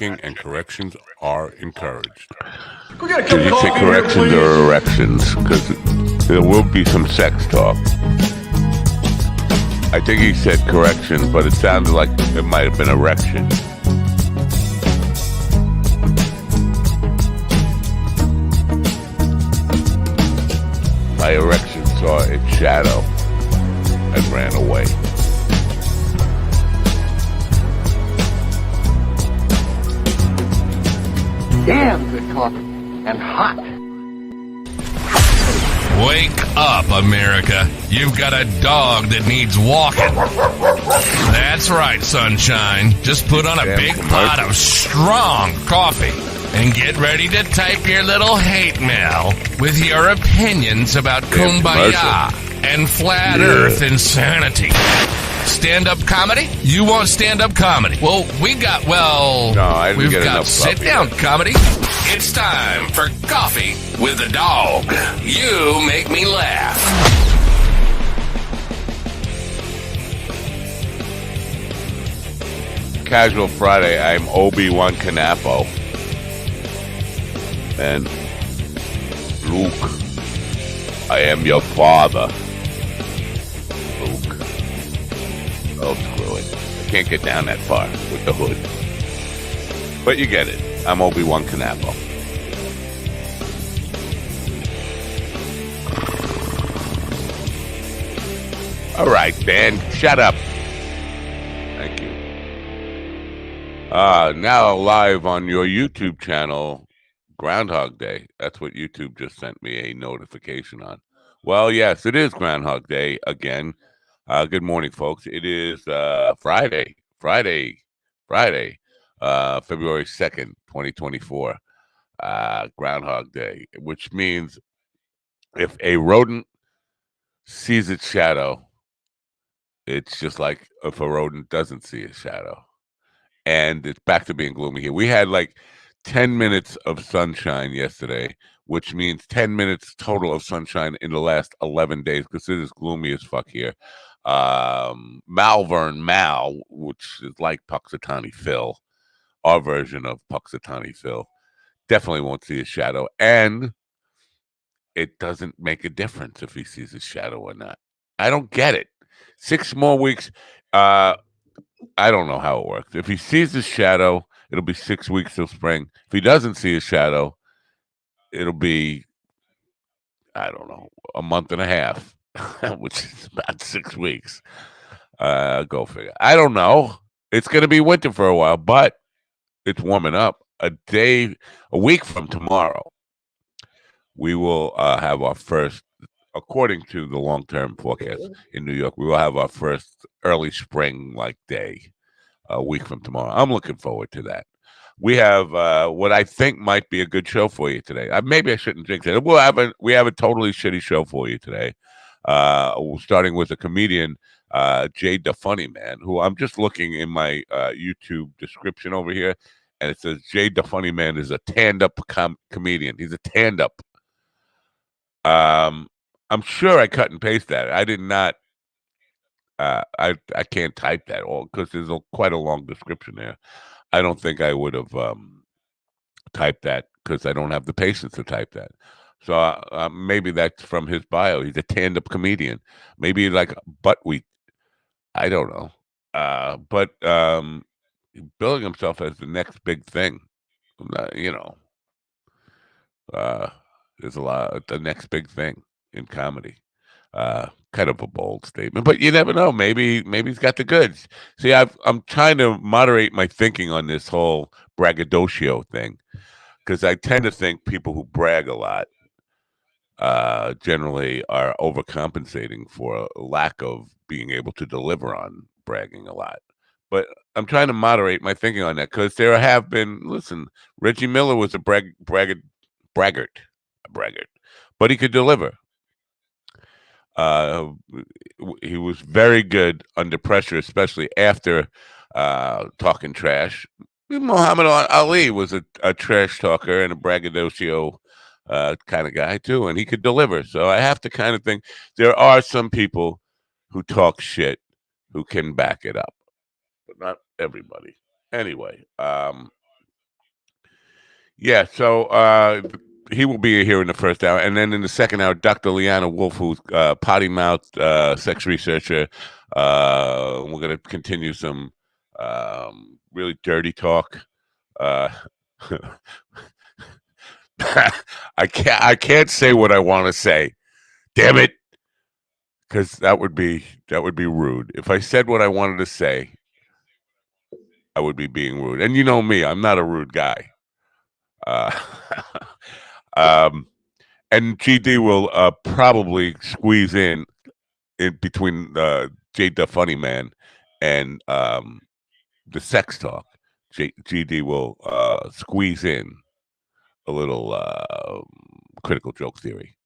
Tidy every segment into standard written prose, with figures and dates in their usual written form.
talking and corrections are encouraged. We got a Did cup he of say coffee here, corrections please. or erections? Because there will be some sex talk. I think he said corrections, but it sounded like it might have been erection. My erection saw its shadow and ran away. Damn good coffee. And hot. Wake up, America. You've got a dog that needs walking. That's right, sunshine. Just put on a big pot of strong coffee and get ready to type your little hate mail with your opinions about kumbaya and flat earth insanity. Stand-up comedy? You want stand-up comedy? Well, we've got sit-down comedy. It's time for Coffee with the Dog. You make me laugh. Casual Friday, I'm Obi-Wan Canapo. And Luke, I am your father. Luke. Oh, screw it. I can't get down that far with the hood. But you get it. I'm Obi-Wan Canapo. All right, Dan, shut up. Thank you. Now live on your YouTube channel, Groundhog Day. That's what YouTube just sent me a notification on. Well, yes, it is Groundhog Day again. Good morning, folks. It is Friday, February 2nd, 2024, Groundhog Day, which means if a rodent sees its shadow, it's just like if a rodent doesn't see its shadow. And it's back to being gloomy here. We had like 10 minutes of sunshine yesterday, which means 10 minutes total of sunshine in the last 11 days because it is gloomy as fuck here. Malvern Mal, which is like Puxatawny Phil, our version of Puxatawny Phil, definitely won't see his shadow. And it doesn't make a difference if he sees his shadow or not. I don't get it. 6 more weeks. I don't know how it works. If he sees his shadow, it'll be 6 weeks till spring. If he doesn't see his shadow, it'll be, I don't know, a month and a half, which is about 6 weeks. Go figure. I don't know. It's going to be winter for a while, but it's warming up. A week from tomorrow, we will have our first, according to the long-term forecast in New York, we will have our first early spring-like day a week from tomorrow. I'm looking forward to that. We have what I think might be a good show for you today. Maybe I shouldn't jinx it. We have a totally shitty show for you today. Starting with a comedian, Jay the Funny Man, who I'm just looking in my YouTube description over here, and it says Jay the Funny Man is a stand-up comedian. He's a stand-up. I'm sure I cut and paste that. I did not. I can't type that all because there's quite a long description there. I don't think I would have typed that because I don't have the patience to type that. So maybe that's from his bio. He's a stand-up comedian. Maybe like Buttweek. I don't know. But billing himself as the next big thing. There's a lot. The next big thing in comedy. Kind of a bold statement, but you never know. Maybe he's got the goods. See, I'm trying to moderate my thinking on this whole braggadocio thing because I tend to think people who brag a lot generally are overcompensating for a lack of being able to deliver on bragging a lot. But I'm trying to moderate my thinking on that because there have been. Listen, Reggie Miller was a braggart, but he could deliver. He was very good under pressure, especially after talking trash. Muhammad Ali was a trash talker and a braggadocio kind of guy too, and he could deliver. So I have to kind of think there are some people who talk shit who can back it up, but not everybody. Anyway, Yeah, so he will be here in the first hour, and then in the second hour, Dr. Leanna Wolf, who's potty mouth sex researcher. We're going to continue some really dirty talk. Uh, I can't say what I want to say. Damn it, because that would be rude. If I said what I wanted to say, I would be being rude. And you know me, I'm not a rude guy. Uh, um, and GD will probably squeeze in between Jade the Funny Man and the sex talk. GD will squeeze in a little critical joke theory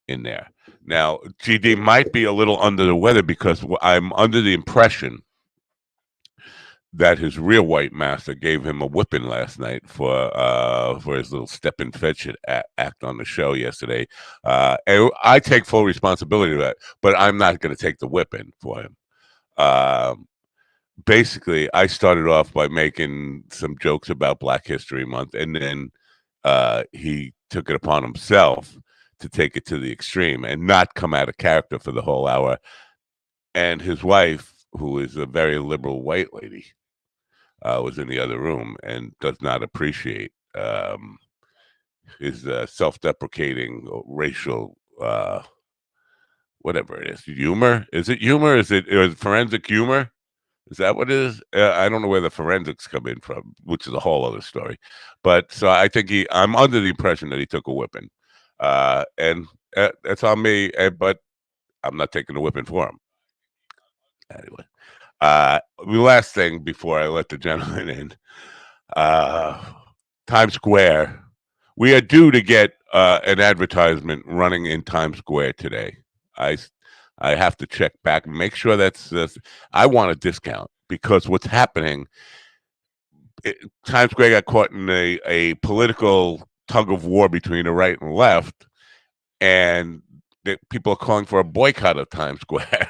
in there. Now, GD might be a little under the weather because I'm under the impression that his real white master gave him a whipping last night for his little step and fetch it act on the show yesterday. And I take full responsibility for that, but I'm not going to take the whipping for him. Basically, I started off by making some jokes about Black History Month, and then he took it upon himself to take it to the extreme and not come out of character for the whole hour. And his wife, who is a very liberal white lady, was in the other room and does not appreciate his self-deprecating racial whatever it is. Humor? Is it humor? Is it forensic humor? Is that what it is? I don't know where the forensics come in from, which is a whole other story. But so I think I'm under the impression that he took a whipping, and that's on me. But I'm not taking the whipping for him anyway. The last thing before I let the gentleman in, uh, Times Square. We are due to get an advertisement running in Times Square today. I I have to check back and make sure that's. I want a discount because what's happening. Times Square got caught in a political tug of war between the right and left, and people are calling for a boycott of Times Square,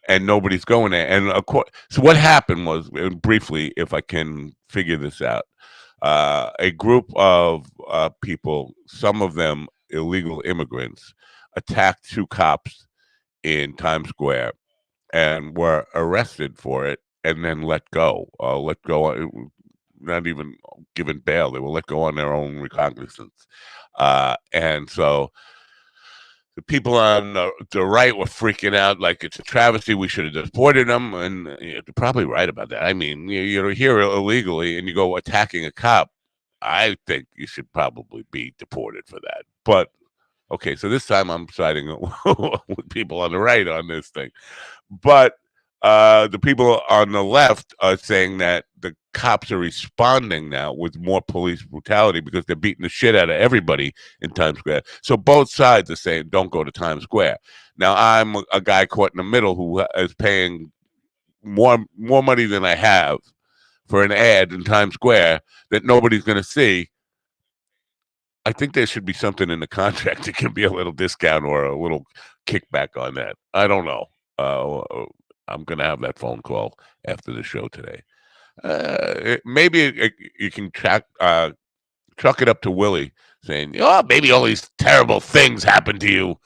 and nobody's going there. And of course, so what happened was, briefly, if I can figure this out, a group of people, some of them illegal immigrants, attacked two cops in Times Square and were arrested for it and then let go. Not even given bail. They were let go on their own recognizance. And so the people on the right were freaking out like it's a travesty. We should have deported them. And you're probably right about that. I mean, you're here illegally and you go attacking a cop. I think you should probably be deported for that. But okay, so this time I'm siding with people on the right on this thing. But the people on the left are saying that the cops are responding now with more police brutality because they're beating the shit out of everybody in Times Square. So both sides are saying, don't go to Times Square. Now, I'm a guy caught in the middle who is paying more money than I have for an ad in Times Square that nobody's going to see. I think there should be something in the contract that can be a little discount or a little kickback on that. I don't know. I'm going to have that phone call after the show today. Maybe you can chuck it up to Willie saying, "Oh, maybe all these terrible things happen to you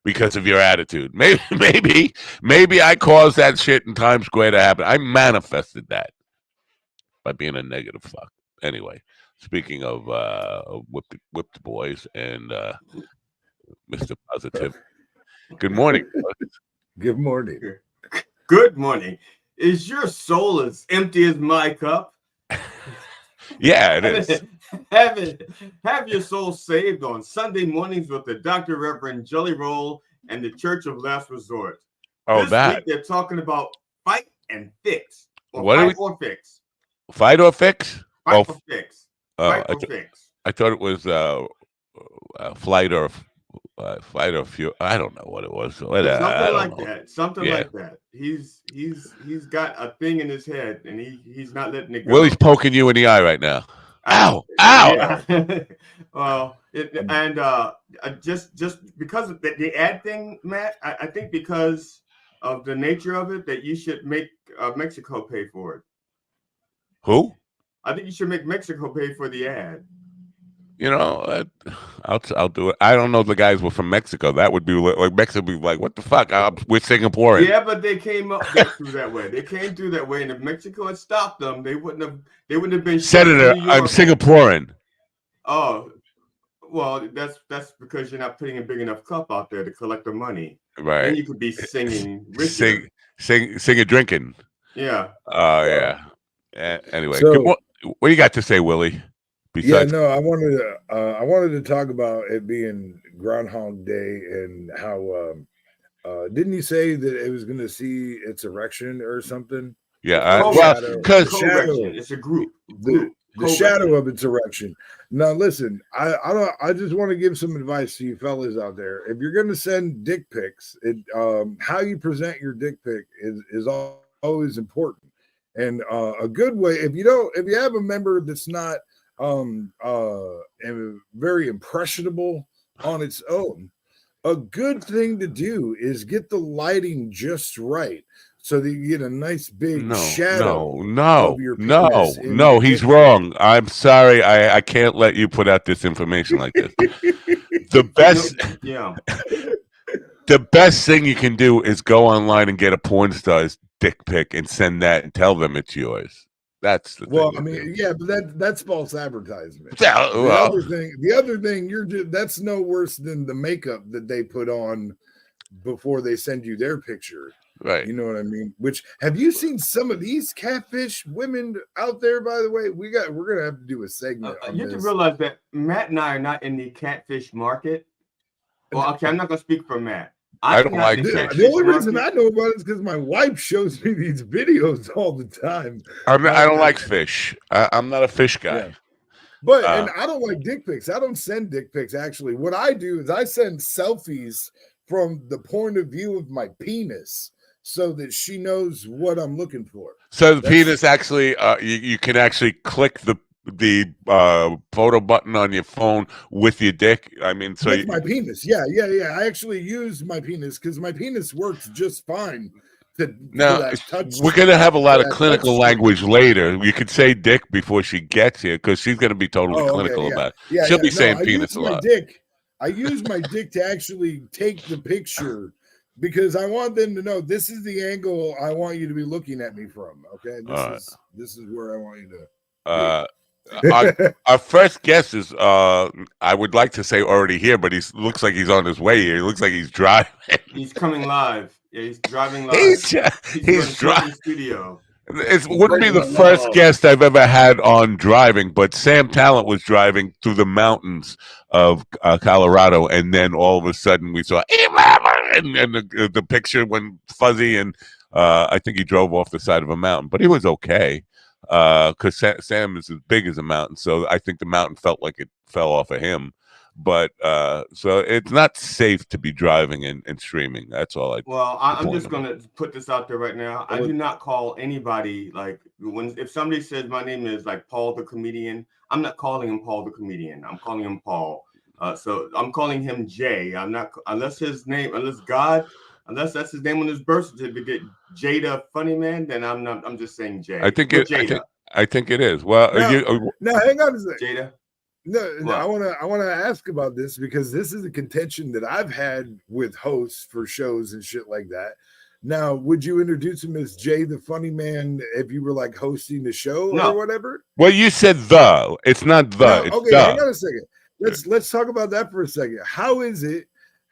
because of your attitude. Maybe I caused that shit in Times Square to happen. I manifested that by being a negative fuck." Anyway, speaking of whipped boys and Mr. Positive, good morning. Good morning. Good morning. Is your soul as empty as my cup? Yeah, it is. Have your soul saved on Sunday mornings with the Dr. Reverend Jelly Roll and the Church of Last Resort. Oh, this week they're talking about fight and fix. Or what fight or fix. Fight or fix? Fight or fix. Fight or fix. I thought it was flight or fuel. I don't know what it was. Something like that. Something like that. He's got a thing in his head, and he's not letting it go. Willie's poking you in the eye right now. Ow! Ow! Yeah. Well, just because of the ad thing, Matt, I think because of the nature of it, that you should make Mexico pay for it. Who? I think you should make Mexico pay for the ad. You know, I'll do it. I don't know if the guys were from Mexico. That would be like Mexico would be like, what the fuck? We're Singaporean. Yeah, but they came up there through that way. They came through that way, and if Mexico had stopped them, they wouldn't have been shipped to Senator, New I'm York. Singaporean. Oh, well, that's because you're not putting a big enough cup out there to collect the money. Right. Then you could be singing richer. Sing a drinking. Yeah. Yeah. Anyway, So- what do you got to say, Willie? Yeah, Besides, no, I wanted to talk about it being Groundhog Day and how didn't you say that it was going to see its erection or something? yeah, well, because correction. It's a group. The shadow of its erection. Now, listen, I just want to give some advice to you fellas out there. If you're going to send dick pics, how you present your dick pic is always important. And a good way, if you have a member that's not very impressionable on its own, a good thing to do is get the lighting just right so that you get a nice big shadow of your penis in no, your he's dick. wrong. I'm sorry. I can't let you put out this information like this. The best Yeah. the best thing you can do is go online and get a porn star's dick pic and send that and tell them it's yours. That's the Well, thing. I mean, yeah, but that's false advertisement. Yeah, The well, other thing, that's no worse than the makeup that they put on before they send you their picture. right. You know what I mean? Which, have you seen some of these catfish women out there? By the way, we're gonna have to do a segment. On You have to this. realize that Matt and I are not in the catfish market. Well, okay, I'm not gonna speak for Matt. I don't cannot like do it. catfish The only reason market. I know about it is because my wife shows me these videos all the time. I don't like fish. I'm not a fish guy. Yeah. But and I don't like dick pics. I don't send dick pics. Actually, what I do is I send selfies from the point of view of my penis, so that she knows what I'm looking for. So the penis actually, you can actually click the photo button on your phone with your dick. I mean, so with my penis, yeah. I actually use my penis because my penis works just fine. Now we're gonna have a lot of clinical language later. You could say dick before she gets here because she's gonna be totally clinical about it. Yeah, she'll be saying penis a lot. I use my dick to actually take the picture because I want them to know this is the angle I want you to be looking at me from. Okay, this is where I want you to. Our first guest is I would like to say already here, but he looks like he's on his way here. He looks like he's driving. He's coming live. Yeah, he's driving live. He's driving studio. It wouldn't be the first guest I've ever had on driving, but Sam Talent was driving through the mountains of Colorado, and then all of a sudden we saw and the picture went fuzzy, and I think he drove off the side of a mountain, but he was okay because Sam is as big as a mountain, so I think the mountain felt like it fell off of him. But so it's not safe to be driving and streaming. That's all I'm just gonna put this out there right now. I do not call anybody like if somebody says my name is like Paul the comedian, I'm not calling him Paul the comedian. I'm calling him Paul. So I'm calling him Jay. I'm not unless that's his name on his birth certificate, Jada Funny Man. Then I'm not. I'm just saying Jay. I think it is. Well, now hang on a second. Jada. No, I want to ask about this because this is a contention that I've had with hosts for shows and shit like that. Now, would you introduce him as Jay the Funny Man if you were like hosting the show or whatever? Well, you said the. It's not the. No, it's okay, the. hang on a second. Let's talk about that for a second. How is it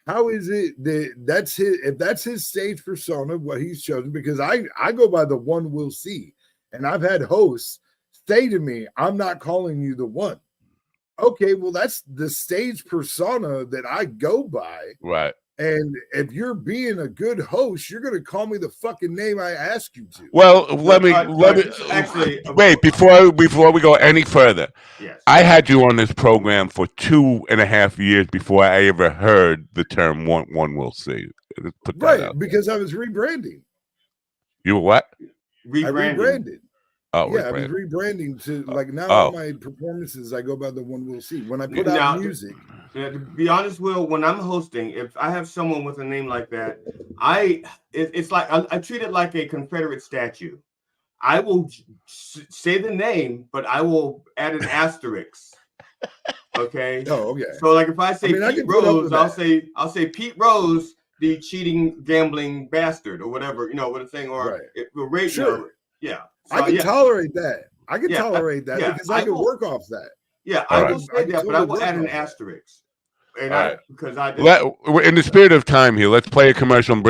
that that's his, if that's his stage persona, what he's chosen? Because I go by the one we'll see, and I've had hosts say to me, "I'm not calling you the one." Okay, well, that's the stage persona that I go by. Right. And if you're being a good host, you're going to call me the fucking name I ask you to. Well, let me actually wait before we go any further. Yes. I had you on this program for 2.5 years before I ever heard the term one will see. Right, because I was rebranding. You were what? I rebranded. Oh, yeah, I was rebranding to like now all my performances I go by the one we'll see. When I put out music. To be honest, Will, when I'm hosting, if I have someone with a name like that, it's like I treat it like a Confederate statue. I will say the name, but I will add an asterisk. Okay. Oh, okay. So like if I say I Pete can put up Rose, with I'll that. say Pete Rose, the cheating, gambling bastard, or whatever. You know what I'm saying? Or Right. you Sure. know, yeah. So, I can tolerate that. I can tolerate that yeah, because I can work off that. Yeah, All I right. will say that, but I totally will work add an off that. asterisk. And All right. because I just In the spirit of time here, let's play a commercial and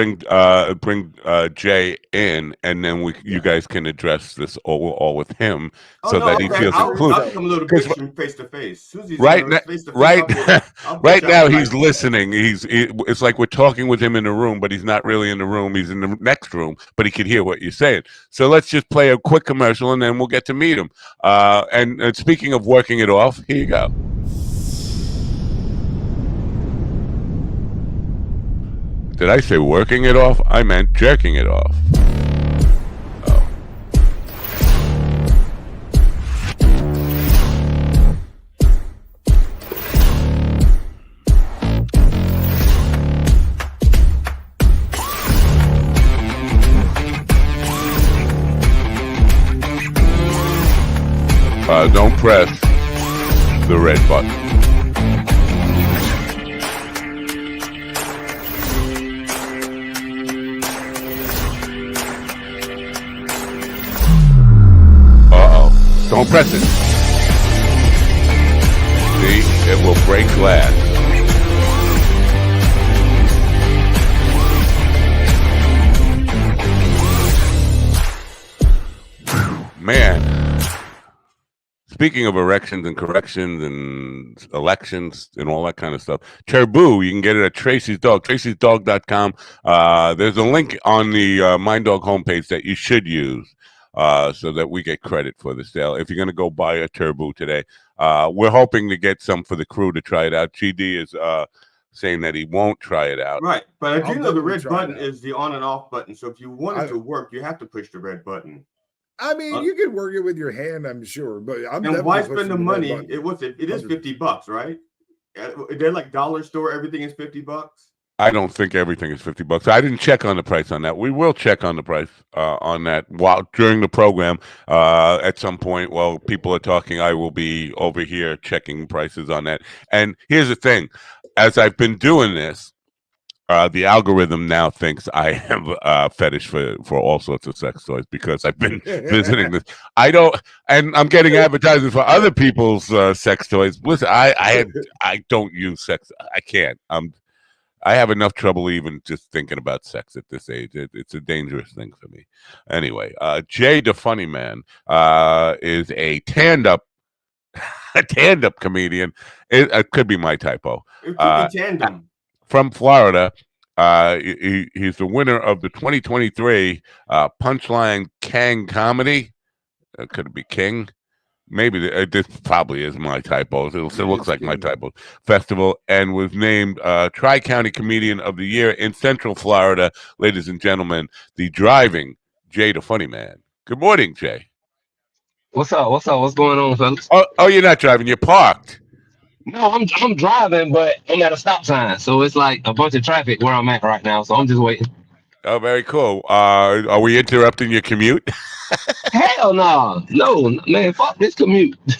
bring Jay in, and then you guys can address this all with him, Oh so no, that he feels included. I'll become a little bitch from face to face. Susie's Right face to face. Right now he's listening. It's like we're talking with him in the room, but he's not really in the room. He's in the next room, but he can hear what you're saying. So let's just play a quick commercial, and then we'll get to meet him. And speaking of working it off, here you go. Did I say working it off? I meant jerking it off. Don't press the red button. Don't press it. See, it will break glass. Man. Speaking of erections and corrections and elections and all that kind of stuff, Turbo, you can get it at Tracy's Dog, tracysdog.com. There's a link on the Mind Dog homepage that you should use so that we get credit for the sale. If you're going to go buy a Turbo today, we're hoping to get some for the crew to try it out. GD is saying that he won't try it out. Right, but I do know the red button is the on and off button. So if you want it to work, you have to push the red button. I mean, you can work it with your hand, I'm sure, but and why spend the money? It is $50, right? They're like dollar store. Everything is $50. I don't think everything is $50. I didn't check on the price on that. We will check on the price on that during the program at some point. While people are talking, I will be over here checking prices on that. And here's the thing: as I've been doing this, the algorithm now thinks I have a fetish for all sorts of sex toys because I've been visiting this. I don't, and I'm getting advertising for other people's sex toys. Listen, I don't use sex. I can't. I have enough trouble even just thinking about sex at this age. It's a dangerous thing for me. Anyway, Jay the Funny Man is a tand-up comedian. It could be my typo. It could be tandem. From Florida. He's the winner of the 2023 Punchline Kang Comedy. Could it be King? Maybe this probably is my typo. It looks like my typo. Festival, and was named Tri-County Comedian of the Year in Central Florida. Ladies and gentlemen, the driving Jay the Funny Man. Good morning, Jay. What's up? What's going on, fellas? Oh, you're not driving. You're parked. No, I'm driving, but I'm at a stop sign, so it's like a bunch of traffic where I'm at right now. So I'm just waiting. Oh, very cool. Are we interrupting your commute? Hell no, man, fuck this commute. Do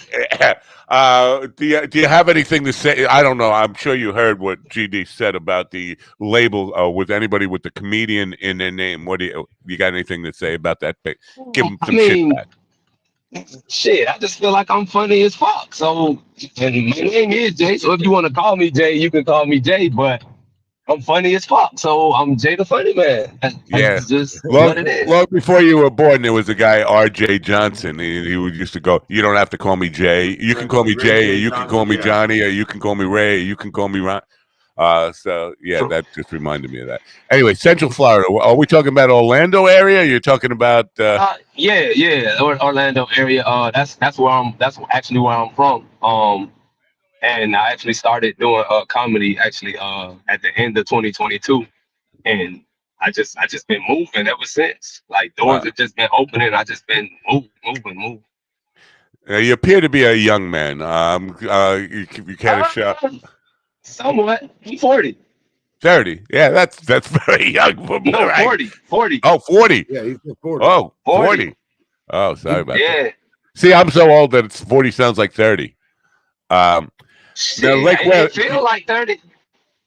you have anything to say? I don't know. I'm sure you heard what GD said about the label with anybody with the comedian in their name. What do you got anything to say about that? Give them some shit back. Shit, I just feel like I'm funny as fuck. So, and my name is Jay. So if you want to call me Jay, you can call me Jay. But I'm funny as fuck. So I'm Jay the Funny Man. That's just what it is. Long before you were born, there was a guy, R.J. Johnson. He used to go, you don't have to call me Jay. You can call me Jay, or you can call me Johnny, or you can call me Ray, or you can call me Ron. So, yeah, that just reminded me of that. Anyway, Central Florida. Are we talking about Orlando area? You're talking about... Yeah, Orlando area. That's actually where I'm from. And I actually started doing comedy actually at the end of 2022, and I just been moving ever since. Like doors have just been opening. I just been moving. You appear to be a young man. You kind of show. Somewhat. I'm 40. 30. Yeah, that's very young for me. No, right? 40. Oh, 40. Yeah, he's 40. Oh, 40. Oh, sorry about that. Yeah. See, I'm so old that 40 sounds like 30. Now, Shit, Lake Wales. it feel like 30.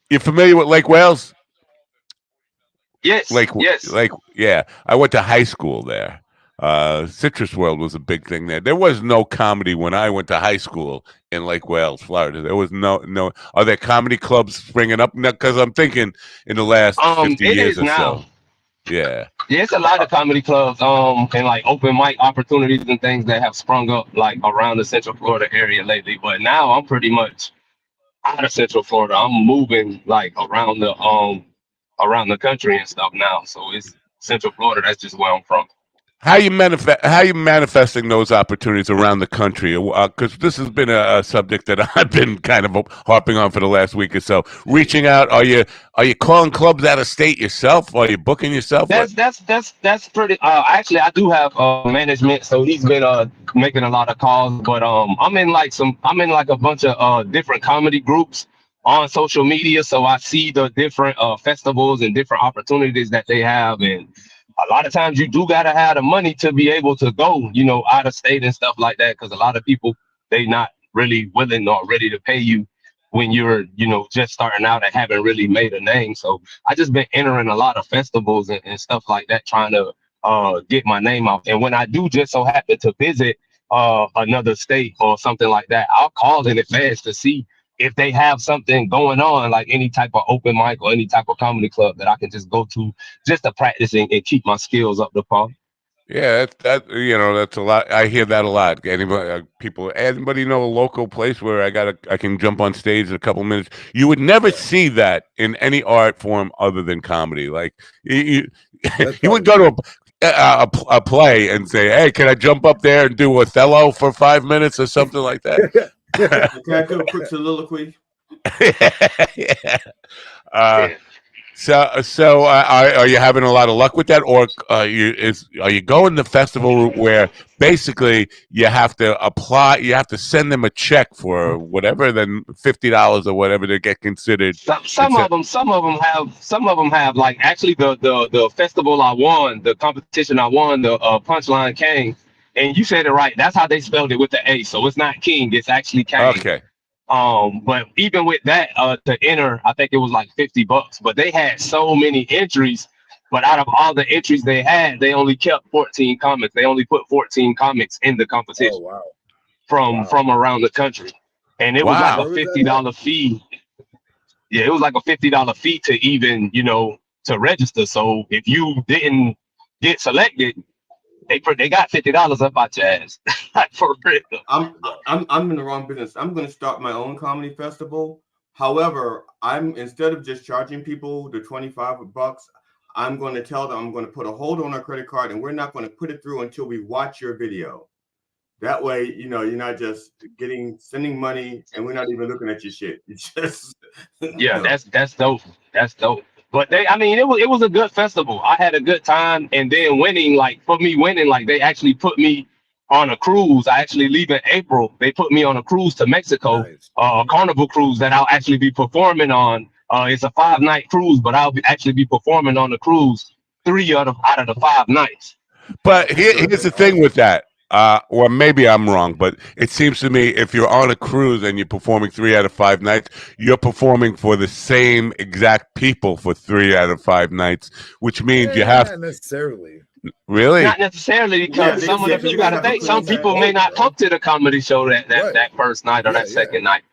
You familiar with Lake Wales? Yes, yes. Yeah. I went to high school there. Citrus World was a big thing there. There was no comedy when I went to high school in Lake Wales, Florida. There was no. Are there comedy clubs springing up? Because I'm thinking in the last 50 It years is or now. so. Yeah. Yeah, it's a lot of comedy clubs, and like open mic opportunities and things that have sprung up like around the Central Florida area lately. But now I'm pretty much out of Central Florida. I'm moving like around the country and stuff now. So it's Central Florida. That's just where I'm from. How you manifesting those opportunities around the country? Because this has been a subject that I've been kind of harping on for the last week or so. Reaching out, are you calling clubs out of state yourself? Are you booking yourself? That's pretty. Actually, I do have management, so he's been making a lot of calls. But I'm in like a bunch of different comedy groups on social media, so I see the different festivals and different opportunities that they have. And a lot of times you do gotta have the money to be able to go, out of state and stuff like that. Because a lot of people, they not really willing or ready to pay you when you're, just starting out and haven't really made a name. So I just been entering a lot of festivals and stuff like that, trying to get my name out. And when I do just so happen to visit another state or something like that, I'll call in advance to see if they have something going on, like any type of open mic or any type of comedy club that I can just go to just to practice and keep my skills up to par. Yeah, that's a lot. I hear that a lot. Anybody know a local place where I can jump on stage in a couple minutes? You would never see that in any art form other than comedy. Like you would go to a play and say, "Hey, can I jump up there and do Othello for 5 minutes or something like that?" Can I do a quick soliloquy? Yeah. So are you having a lot of luck with that, or are you going the festival route where basically you have to apply, you have to send them a check for whatever, then $50 or whatever to get considered? Some of them have like actually the festival I won, the competition I won, the Punchline King, and you said it right. That's how they spelled it with the A, so it's not King, it's actually King. Okay. But even with that, to enter, I think it was like $50. But they had so many entries. But out of all the entries they had, they only kept 14 comics. They only put 14 comics in the competition. Oh, wow. From around the country, and it was like a $50 fee. Yeah, it was like a $50 fee to even to register. So if you didn't get selected, they got $50 up out your ass. For real. I'm in the wrong business. I'm going to start my own comedy festival. However, instead of just charging people the $25, I'm going to tell them I'm going to put a hold on our credit card, and we're not going to put it through until we watch your video. That way, you're not just sending money, and we're not even looking at your shit. You just yeah, that's dope. That's dope. But it was a good festival. I had a good time, and then winning, like they actually put me on a cruise. I actually leave in April. They put me on a cruise to Mexico, Nice. A carnival cruise that I'll actually be performing on. It's a 5-night cruise, but I'll actually be performing on the cruise 3 out of the 5 nights. But here's the thing with that. Or maybe I'm wrong, but it seems to me if you're on a cruise and you're performing 3 out of 5 nights, you're performing for the same exact people for 3 out of 5 nights, which means you have not necessarily. Really? Not necessarily, because some of them, you got to think, some people may not come to the comedy show that first night or that second night.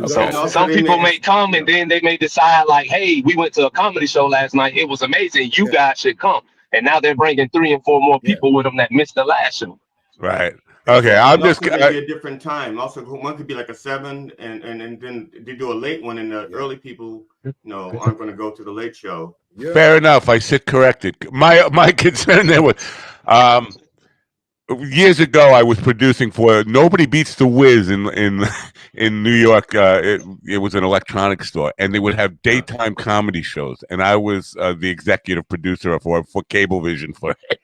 So some people may come and then they may decide like, hey, we went to a comedy show last night. It was amazing. You guys should come. And now they're bringing 3 and 4 more people with them that missed the last show. Right. Okay. I'm just going to be a different time. Also, one could be like a 7, and then they do a late one, and the early people, aren't going to go to the late show. Yeah. Fair enough. I sit corrected. My concern there was, years ago I was producing for Nobody Beats the Wiz in New York. It was an electronics store, and they would have daytime comedy shows, and I was the executive producer for Cablevision for it.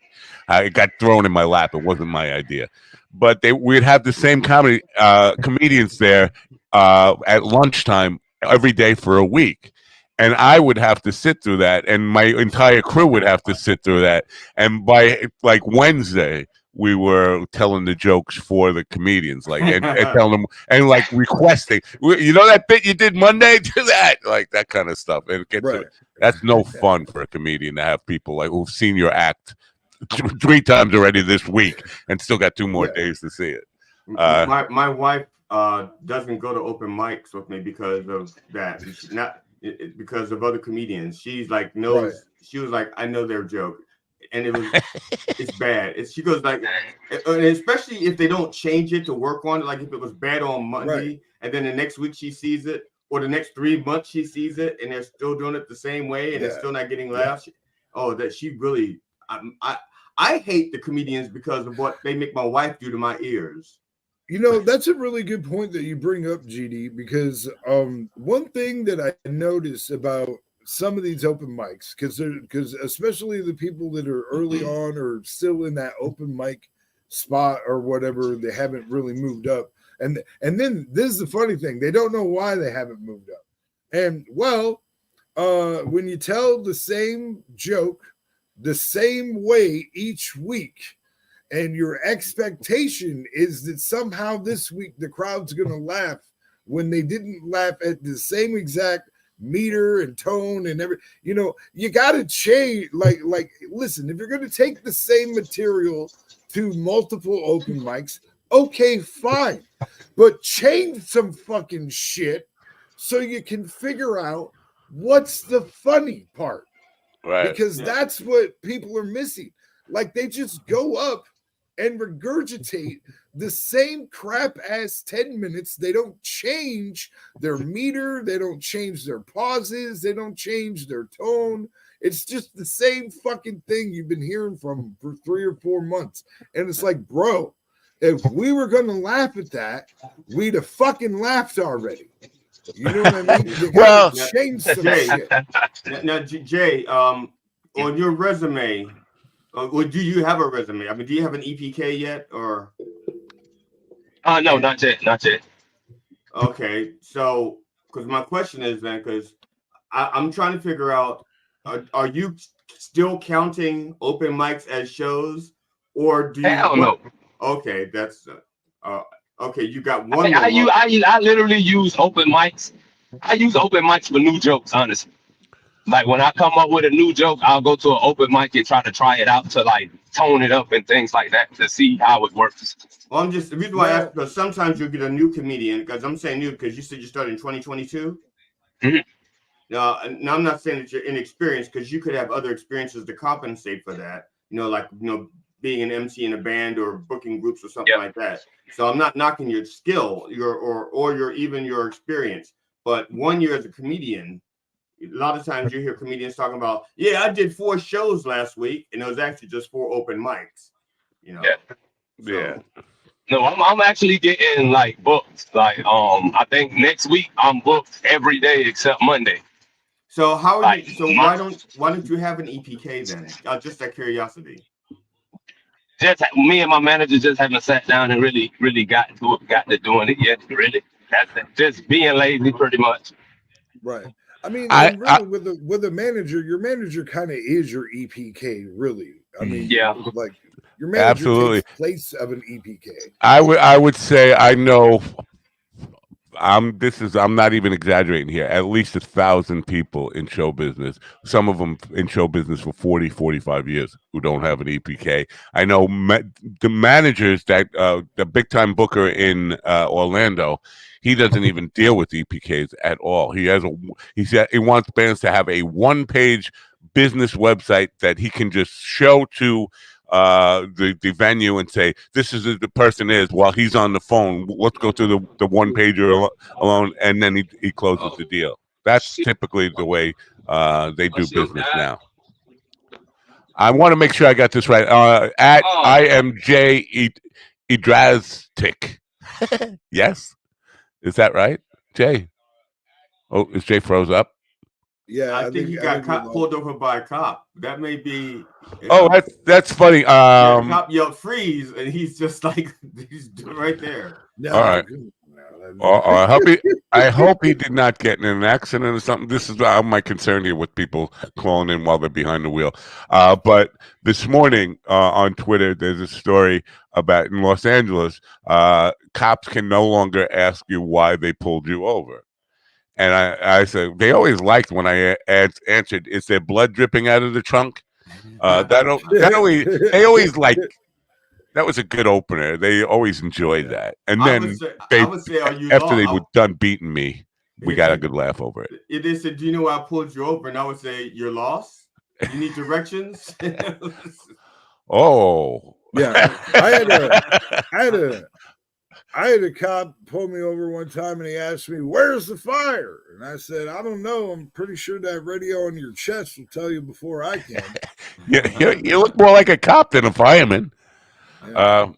It got thrown in my lap. It wasn't my idea, but we'd have the same comedians there at lunchtime every day for a week, and I would have to sit through that, and my entire crew would have to sit through that. And by like Wednesday, we were telling the jokes for the comedians, like and telling them and like requesting, you know that bit you did Monday, do that, like that kind of stuff. And it gets that's no fun for a comedian to have people like who've seen your act 3 times already this week and still got 2 more days to see it. My wife doesn't go to open mics with me because of that. Not because of other comedians. She's like knows. She was like, I know their joke, and it's bad. She goes like, and especially if they don't change it to work on it. Like if it was bad on Monday, and then the next week she sees it, or the next 3 months she sees it, and they're still doing it the same way, and they're still not getting laughs. Oh, that she really. I hate the comedians because of what they make my wife do to my ears. You know, that's a really good point that you bring up, GD, because one thing that I notice about some of these open mics, because especially the people that are early on or still in that open mic spot or whatever, they haven't really moved up. And then this is the funny thing, they don't know why they haven't moved up. And well, when you tell the same joke the same way each week, and your expectation is that somehow this week the crowd's going to laugh when they didn't laugh at the same exact meter and tone and every, you know, you got to change. Like, listen, if you're going to take the same material to multiple open mics, okay, fine, but change some fucking shit so you can figure out what's the funny part. Right. Because that's what people are missing. Like they just go up and regurgitate the same crap ass 10 minutes. They don't change their meter. They don't change their pauses. They don't change their tone. It's just the same fucking thing you've been hearing from for 3 or 4 months. And it's like, bro, if we were going to laugh at that, we'd have fucking laughed already. You know what I mean? You well, change some shit. Now, Jay, on your resume, or do you have a resume? I mean, do you have an EPK yet, or? No, not yet. Okay, so because my question is then, because I'm trying to figure out, are you still counting open mics as shows, or do you? Hell no. Okay, that's okay. You got one. I literally use open mics. I use open mics for new jokes, honestly. Like when I come up with a new joke, I'll go to an open mic and try it out to like tone it up and things like that to see how it works. Well, the reason why I ask, because sometimes you get a new comedian, because I'm saying new because you said you started in 2022. Mm-hmm. Now I'm not saying that you're inexperienced, because you could have other experiences to compensate for that. You know, like being an MC in a band or booking groups or something like that. So I'm not knocking your skill, or even your experience. But 1 year as a comedian, a lot of times you hear comedians talking about, yeah, I did 4 shows last week, and it was actually just 4 open mics. You know. Yeah. No, I'm actually getting like booked. Like I think next week I'm booked every day except Monday. So how are you? So why don't you have an EPK then? Just out of curiosity. Just me and my manager just haven't sat down and really got to doing it yet. Really, that's just being lazy, pretty much. Right. I mean, really, with a manager, your manager kind of is your EPK, really. I mean, like your manager takes place of an EPK. I would say I know. I'm not even exaggerating here. At least 1,000 people in show business, some of them in show business for 40, 45 years, who don't have an EPK. I know the managers that the big time booker in Orlando, he doesn't even deal with EPKs at all. He wants bands to have a 1-page business website that he can just show to the venue and say, this is who the person is while he's on the phone. Let's go through the 1-pager alone, and then he closes the deal. That's typically the way they do business now. I want to make sure I got this right. At IMJ Idrastic. Yes? Is that right, Jay? Oh, is Jay froze up? Yeah, I think he got pulled over by a cop. That may be. Oh, that's funny. The cop yelled freeze, and he's just like, he's right there. No, all right. I hope he did not get in an accident or something. This is my concern here with people calling in while they're behind the wheel. But this morning on Twitter, there's a story about in Los Angeles, cops can no longer ask you why they pulled you over. And I said, they always liked when I answered, is there blood dripping out of the trunk? They always like, that was a good opener. They always enjoyed that. And then I would say, are you after they lost? were done beating me, we got a good laugh over it. They said, do you know why I pulled you over? And I would say, you're lost? You need directions? Oh. Yeah. I had a cop pull me over one time and he asked me, where's the fire? And I said, I don't know. I'm pretty sure that radio on your chest will tell you before I can. You look more like a cop than a fireman. Yeah.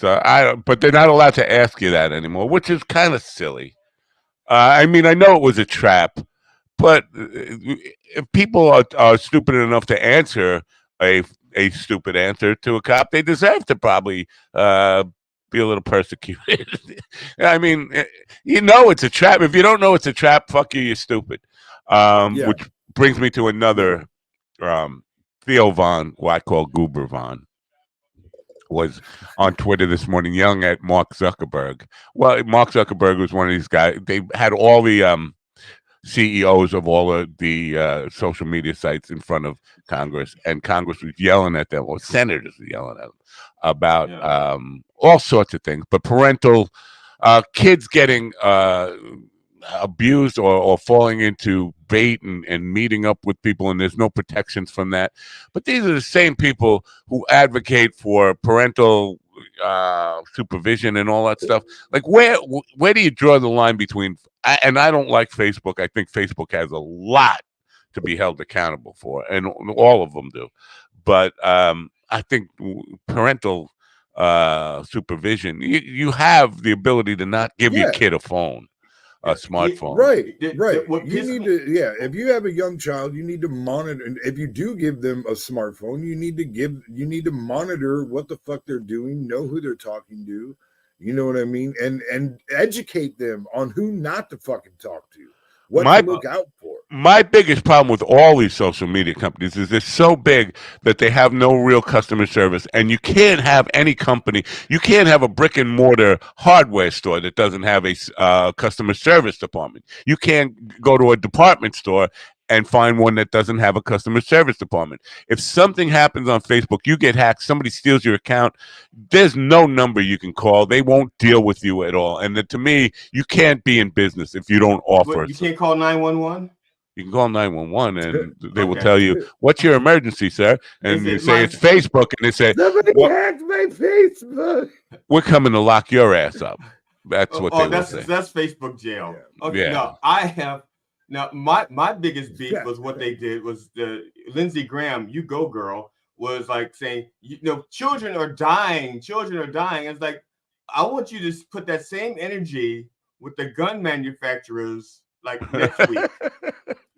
But they're not allowed to ask you that anymore, which is kind of silly. I mean, I know it was a trap, but if people are stupid enough to answer a stupid answer to a cop, they deserve to probably be a little persecuted. I mean, it's a trap. If you don't know it's a trap, fuck you, you're stupid. Which brings me to another Theo Von, who I call Goober Von, was on Twitter this morning yelling at Mark Zuckerberg. Well, Mark Zuckerberg was one of these guys. They had all the CEOs of all of the social media sites in front of Congress, and Congress was yelling at them, or senators were yelling at them about all sorts of things. But parental, kids getting abused or falling into bait and meeting up with people, and there's no protections from that. But these are the same people who advocate for parental supervision and all that stuff. Like, where do you draw the line between? And I don't like Facebook. I think Facebook has a lot to be held accountable for, and all of them do. But I think parental supervision, you have the ability to not give your kid a phone. A smartphone, right. You need to, if you have a young child, you need to monitor. And if you do give them a smartphone, you need to monitor what the fuck they're doing, know who they're talking to, you know what I mean, and educate them on who not to fucking talk to, what to look out for. My biggest problem with all these social media companies is they're so big that they have no real customer service, and you can't have any company. You can't have a brick and mortar hardware store that doesn't have a customer service department. You can't go to a department store and find one that doesn't have a customer service department. If something happens on Facebook, you get hacked, somebody steals your account, there's no number you can call. They won't deal with you at all. And to me, you can't be in business if you don't offer. You can't call 911? You can call 911 and they will tell you, what's your emergency, sir? And you say it's Facebook, and they say, somebody hacked my Facebook. We're coming to lock your ass up. That's what they will say. That's Facebook jail. Yeah. Okay, yeah. Now, my biggest beef was what they did was the Lindsey Graham, you go girl, was like saying, children are dying. It's like, I want you to put that same energy with the gun manufacturers like next week,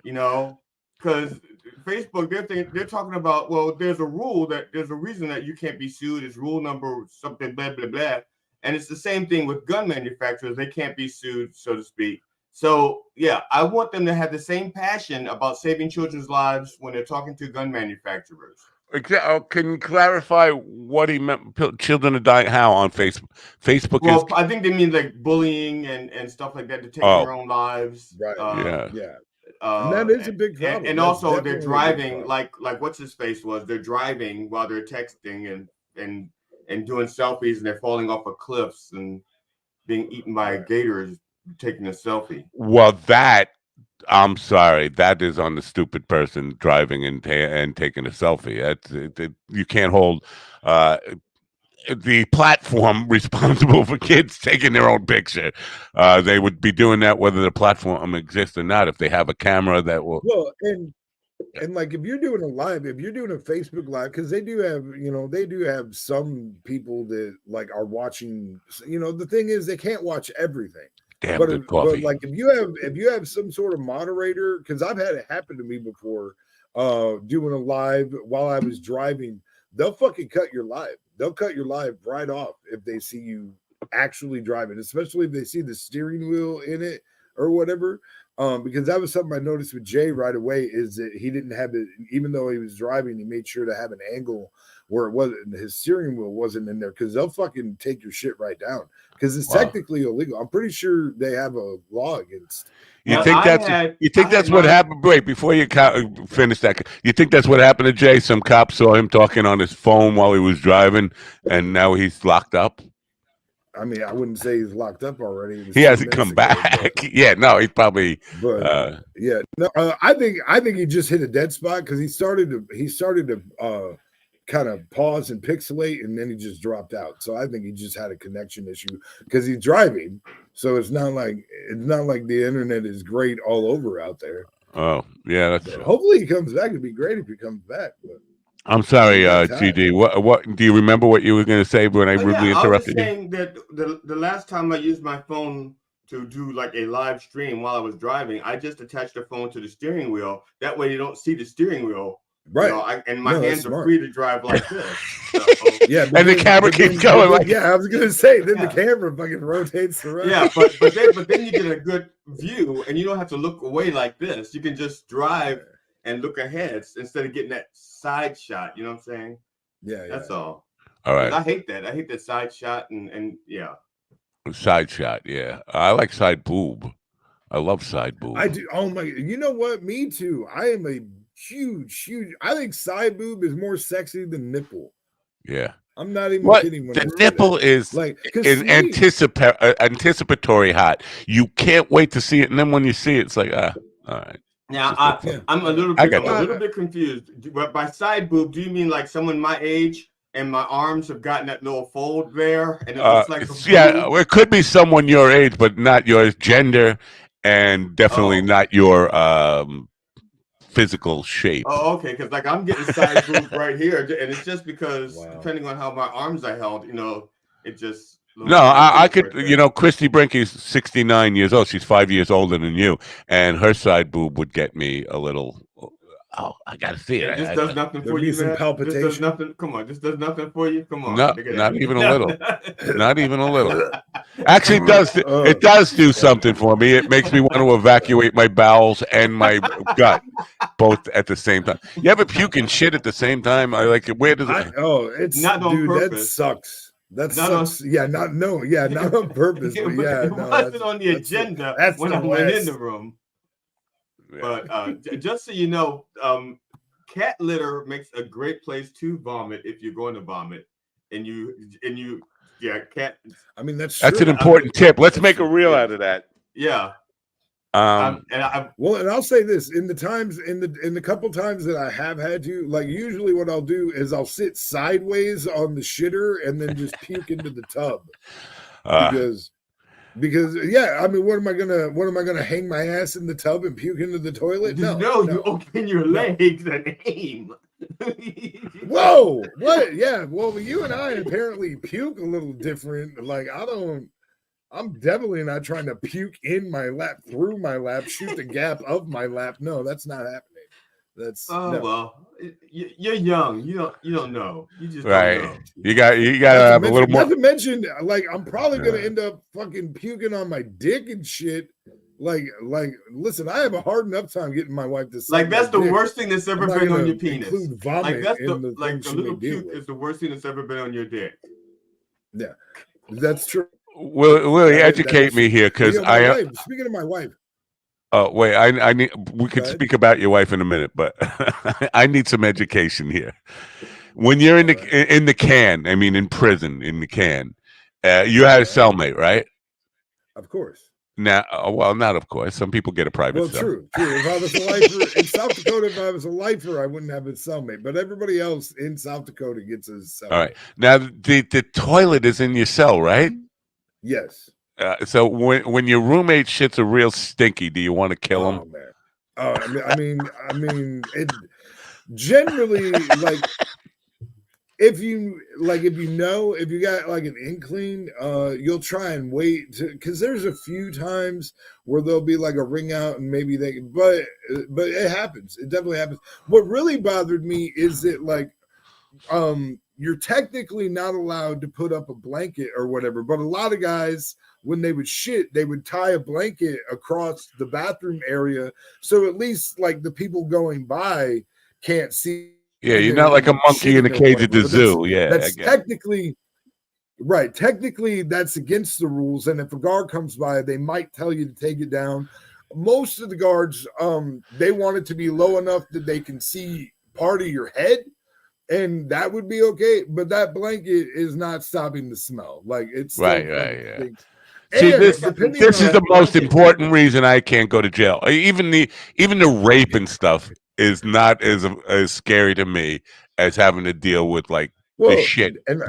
because Facebook, they're talking about, well, there's a reason that you can't be sued. It's rule number something, blah, blah, blah. And it's the same thing with gun manufacturers. They can't be sued, so to speak. So, I want them to have the same passion about saving children's lives when they're talking to gun manufacturers. Can you clarify what he meant? Children are dying how on Facebook? Well, I think they mean like bullying and stuff like that, to take their own lives. Right. And that is a big problem. And also they're driving like what's his face was. They're driving while they're texting and doing selfies, and they're falling off of cliffs and being eaten by gators taking a selfie. Well, I'm sorry, that is on the stupid person driving and taking a selfie. You can't hold the platform responsible for kids taking their own picture. They would be doing that whether the platform exists or not. If they have a camera that will. Well, and like if you're doing a Facebook live, because they do have some people that like are watching. The thing is, they can't watch everything. Damn but good coffee. But like if you have some sort of moderator, because I've had it happen to me before, doing a live while I was driving, they'll fucking cut your live. They'll cut your live right off if they see you actually driving, especially if they see the steering wheel in it or whatever. Because that was something I noticed with Jay right away, is that he didn't have it, even though he was driving, he made sure to have an angle where it wasn't, his steering wheel wasn't in there, because they'll fucking take your shit right down, because it's technically illegal. I'm pretty sure they have a law against. You think that's what happened? Wait, before you finish that, you think that's what happened to Jay? Some cops saw him talking on his phone while he was driving, and now he's locked up. I mean, I wouldn't say he's locked up already. He hasn't come back. Yeah, no, he's probably. But yeah, no, I think he just hit a dead spot, because he started to kind of pause and pixelate, and then he just dropped out. So I think he just had a connection issue, because he's driving. So it's not like the internet is great all over out there. Oh yeah, hopefully he comes back. It'd be great if he comes back. But I'm sorry, GD. What do you remember what you were going to say when I rudely interrupted you? I was saying that the last time I used my phone to do like a live stream while I was driving, I just attached the phone to the steering wheel. That way you don't see the steering wheel. Right. And my hands are free to drive like this. So, yeah. And the camera keeps going. Yeah, I was going to say, then the camera fucking rotates around. Yeah, but then you get a good view, and you don't have to look away like this. You can just drive and look ahead instead of getting that side shot. You know what I'm saying? Yeah. That's all. All right. I hate that. I hate that side shot and yeah. Side shot, yeah. I like side boob. I love side boob. I do. Oh my! You know what? Me too. I am a huge. I think side boob is more sexy than nipple. Yeah. I'm not even kidding. When the nipple is like anticipatory hot. You can't wait to see it, and then when you see it, it's like all right. Now I'm a little bit confused. But by side boob, do you mean like someone my age and my arms have gotten that little fold there, and it looks like it could be someone your age, but not your gender, and definitely not your physical shape. Oh, okay. Because like I'm getting side boob right here, and it's just because depending on how my arms are held, it just. No, I could, Christy Brink is 69 years old. She's 5 years older than you, and her side boob would get me a little. Oh, I gotta see it. This does nothing for you, man. This does nothing. Come on, this does nothing for you. Come on. No, not even a little. Not even a little. Actually, it does do something for me. It makes me want to evacuate my bowels and my gut both at the same time. You ever puke and shit at the same time? I like it. Where does it? It's not on purpose. That sucks. That sucks. Not on purpose. But it wasn't on the agenda when I went in the room. But just so you know, cat litter makes a great place to vomit if you're going to vomit, and cat. I mean, that's an important tip. Let's make a reel out of that. Yeah. And I'll say this: in the couple times that I have had to, like, usually what I'll do is I'll sit sideways on the shitter and then just puke into the tub, because I mean, what am I gonna hang my ass in the tub and puke into the toilet? No, you open your legs and aim. Whoa, what? Yeah, well, you and I apparently puke a little different. Like, I'm definitely not trying to puke in my lap, through my lap, shoot the gap of my lap. No, that's not happening. That's well, you're young. You don't know. You just right. Don't know. You got to have a little more. Not to mention, like, I'm probably gonna end up fucking puking on my dick and shit. Like, listen, I have a hard enough time getting my wife to like. That's the worst thing that's ever been on your penis. Like that's the little puke is the worst thing that's ever been on your dick. Yeah, that's true. Will you educate me here? Because speaking of my wife. Oh wait, I need. We could speak about your wife in a minute, but I need some education here. When you're in the can, I mean, in prison, in the can, you had a cellmate, right? Of course. Now, well, not of course. Some people get a private cell. True. If I was a lifer in South Dakota, if I was a lifer, I wouldn't have a cellmate. But everybody else in South Dakota gets a cellmate. All right. Now, the toilet is in your cell, right? Yes. So when your roommate shits are real stinky, do you want to kill him? Oh man. I mean, it generally, like, if you got like an inkling, you'll try and wait because there's a few times where there'll be like a ring out and maybe but it happens. It definitely happens. What really bothered me is that, like, you're technically not allowed to put up a blanket or whatever. But a lot of guys, when they would shit, they would tie a blanket across the bathroom area, so at least like the people going by can't see. Yeah, you're not like a monkey in a cage at the zoo. Yeah, that's technically right. Technically, that's against the rules. And if a guard comes by, they might tell you to take it down. Most of the guards, they want it to be low enough that they can see part of your head, and that would be okay. But that blanket is not stopping the smell. Like it's right. Yeah. See, this is the most important reason I can't go to jail. Even the rape and stuff is not as scary to me as having to deal with like the shit. And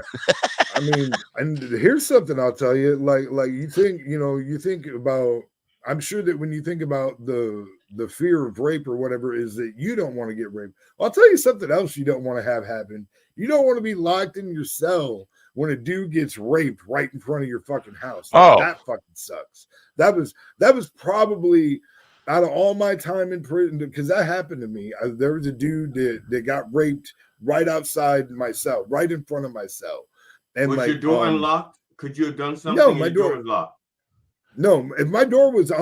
I mean, and here's something I'll tell you. Like you think about. I'm sure that when you think about the fear of rape or whatever, is that you don't want to get raped. I'll tell you something else you don't want to have happen. You don't want to be locked in your cell when a dude gets raped right in front of your fucking house. Like, that fucking sucks. That was probably out of all my time in prison, because that happened to me. There was a dude that got raped right outside my cell, right in front of my cell. And was your door unlocked? Could you have done something? No, my door was locked. No, if my door was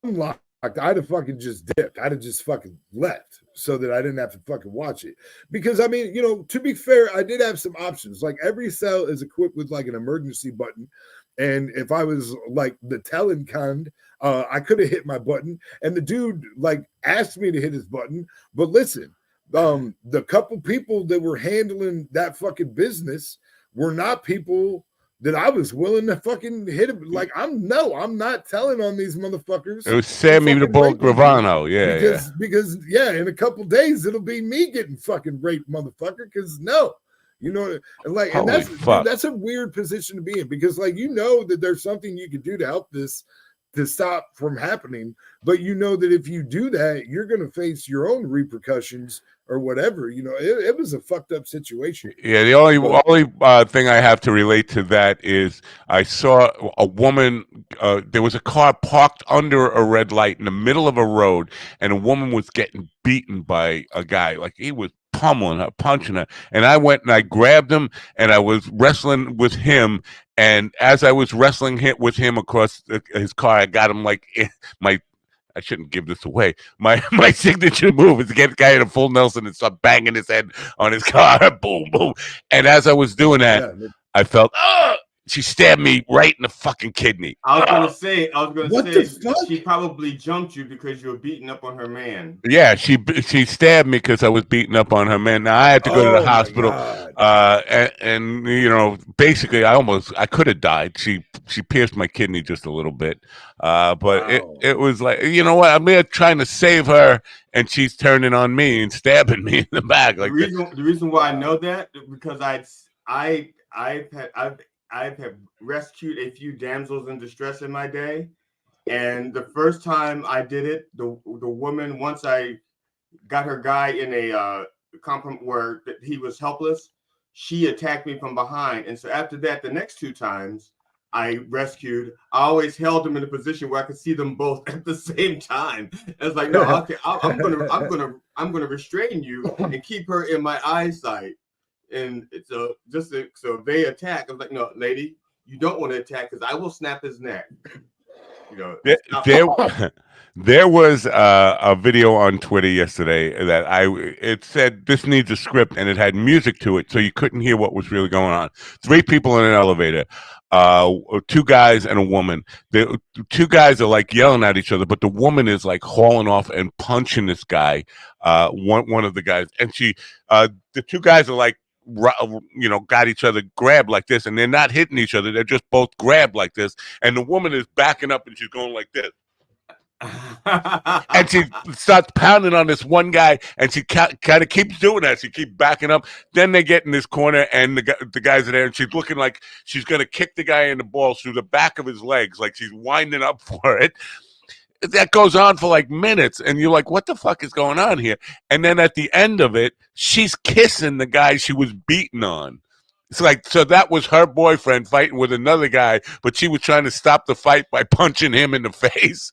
unlocked, I'd have fucking just dipped. I'd have just fucking left so that I didn't have to fucking watch it. Because I mean, to be fair, I did have some options. Like every cell is equipped with like an emergency button. And if I was like the telling kind, I could have hit my button. And the dude like asked me to hit his button. But listen, the couple people that were handling that fucking business were not people that I was willing to fucking hit him. Like, I'm not telling on these motherfuckers. It was Sammy the Bull Gravano. Because in a couple days, it'll be me getting fucking raped, motherfucker. Because that's a weird position to be in, because like, that there's something you could do to help this, to stop from happening. But that if you do that, you're going to face your own repercussions or whatever. It was a fucked up situation. Yeah, the only thing I have to relate to that is I saw a woman. There was a car parked under a red light in the middle of a road, and a woman was getting beaten by a guy. Like, he was pummeling her, punching her. And I went and I grabbed him, and I was wrestling with him. And as I was wrestling with him across his car, I got him like I shouldn't give this away. My signature move is to get the guy in a full Nelson and start banging his head on his car. Boom, boom. And as I was doing that, I felt, she stabbed me right in the fucking kidney. I was gonna say, she probably jumped you because you were beating up on her man. Yeah, she stabbed me because I was beating up on her man. Now I had to go to the hospital, and basically I could have died. She pierced my kidney just a little bit, but it was like, what, I'm there trying to save her, and she's turning on me and stabbing me in the back. Like the reason why I know that, because I've rescued a few damsels in distress in my day, and the first time I did it, the woman, once I got her guy in a compliment where he was helpless, she attacked me from behind, and so after that, the next two times I rescued, I always held them in a position where I could see them both at the same time. It's like, no, okay, I'm gonna restrain you and keep her in my eyesight. And so so they attack. I was like, no, lady, you don't want to attack, because I will snap his neck. There was a video on Twitter yesterday that it said this needs a script, and it had music to it, so you couldn't hear what was really going on. 3 people in an elevator, 2 guys and a woman. The 2 guys are like yelling at each other, but the woman is like hauling off and punching this guy, one of the guys, and the 2 guys are like, got each other grabbed like this, and they're not hitting each other, they're just both grabbed like this, and the woman is backing up and she's going like this. And she starts pounding on this one guy, and she kind of keeps doing that. She keeps backing up. Then they get in this corner, and the guys are there, and she's looking like she's going to kick the guy in the balls through the back of his legs, like she's winding up for it. That goes on for like minutes, and you're like, what the fuck is going on here? And then at the end of it, she's kissing the guy she was beating on. It's like, so that was her boyfriend fighting with another guy, but she was trying to stop the fight by punching him in the face.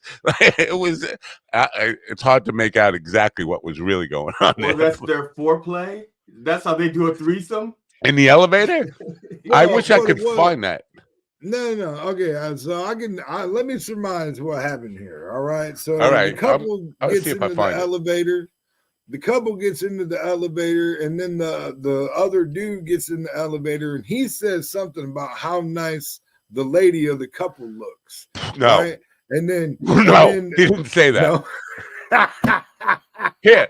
It's hard to make out exactly what was really going on. Well, that's their foreplay. That's how they do a threesome. In the elevator? I wish I could find that. No. Okay, so let me surmise what happened here. All right. So All right. the couple I'll gets see if I into the find it. elevator. The couple gets into the elevator, and then the other dude gets in the elevator, and he says something about how nice the lady of the couple looks. No. Right? And then he didn't say that. No. Here.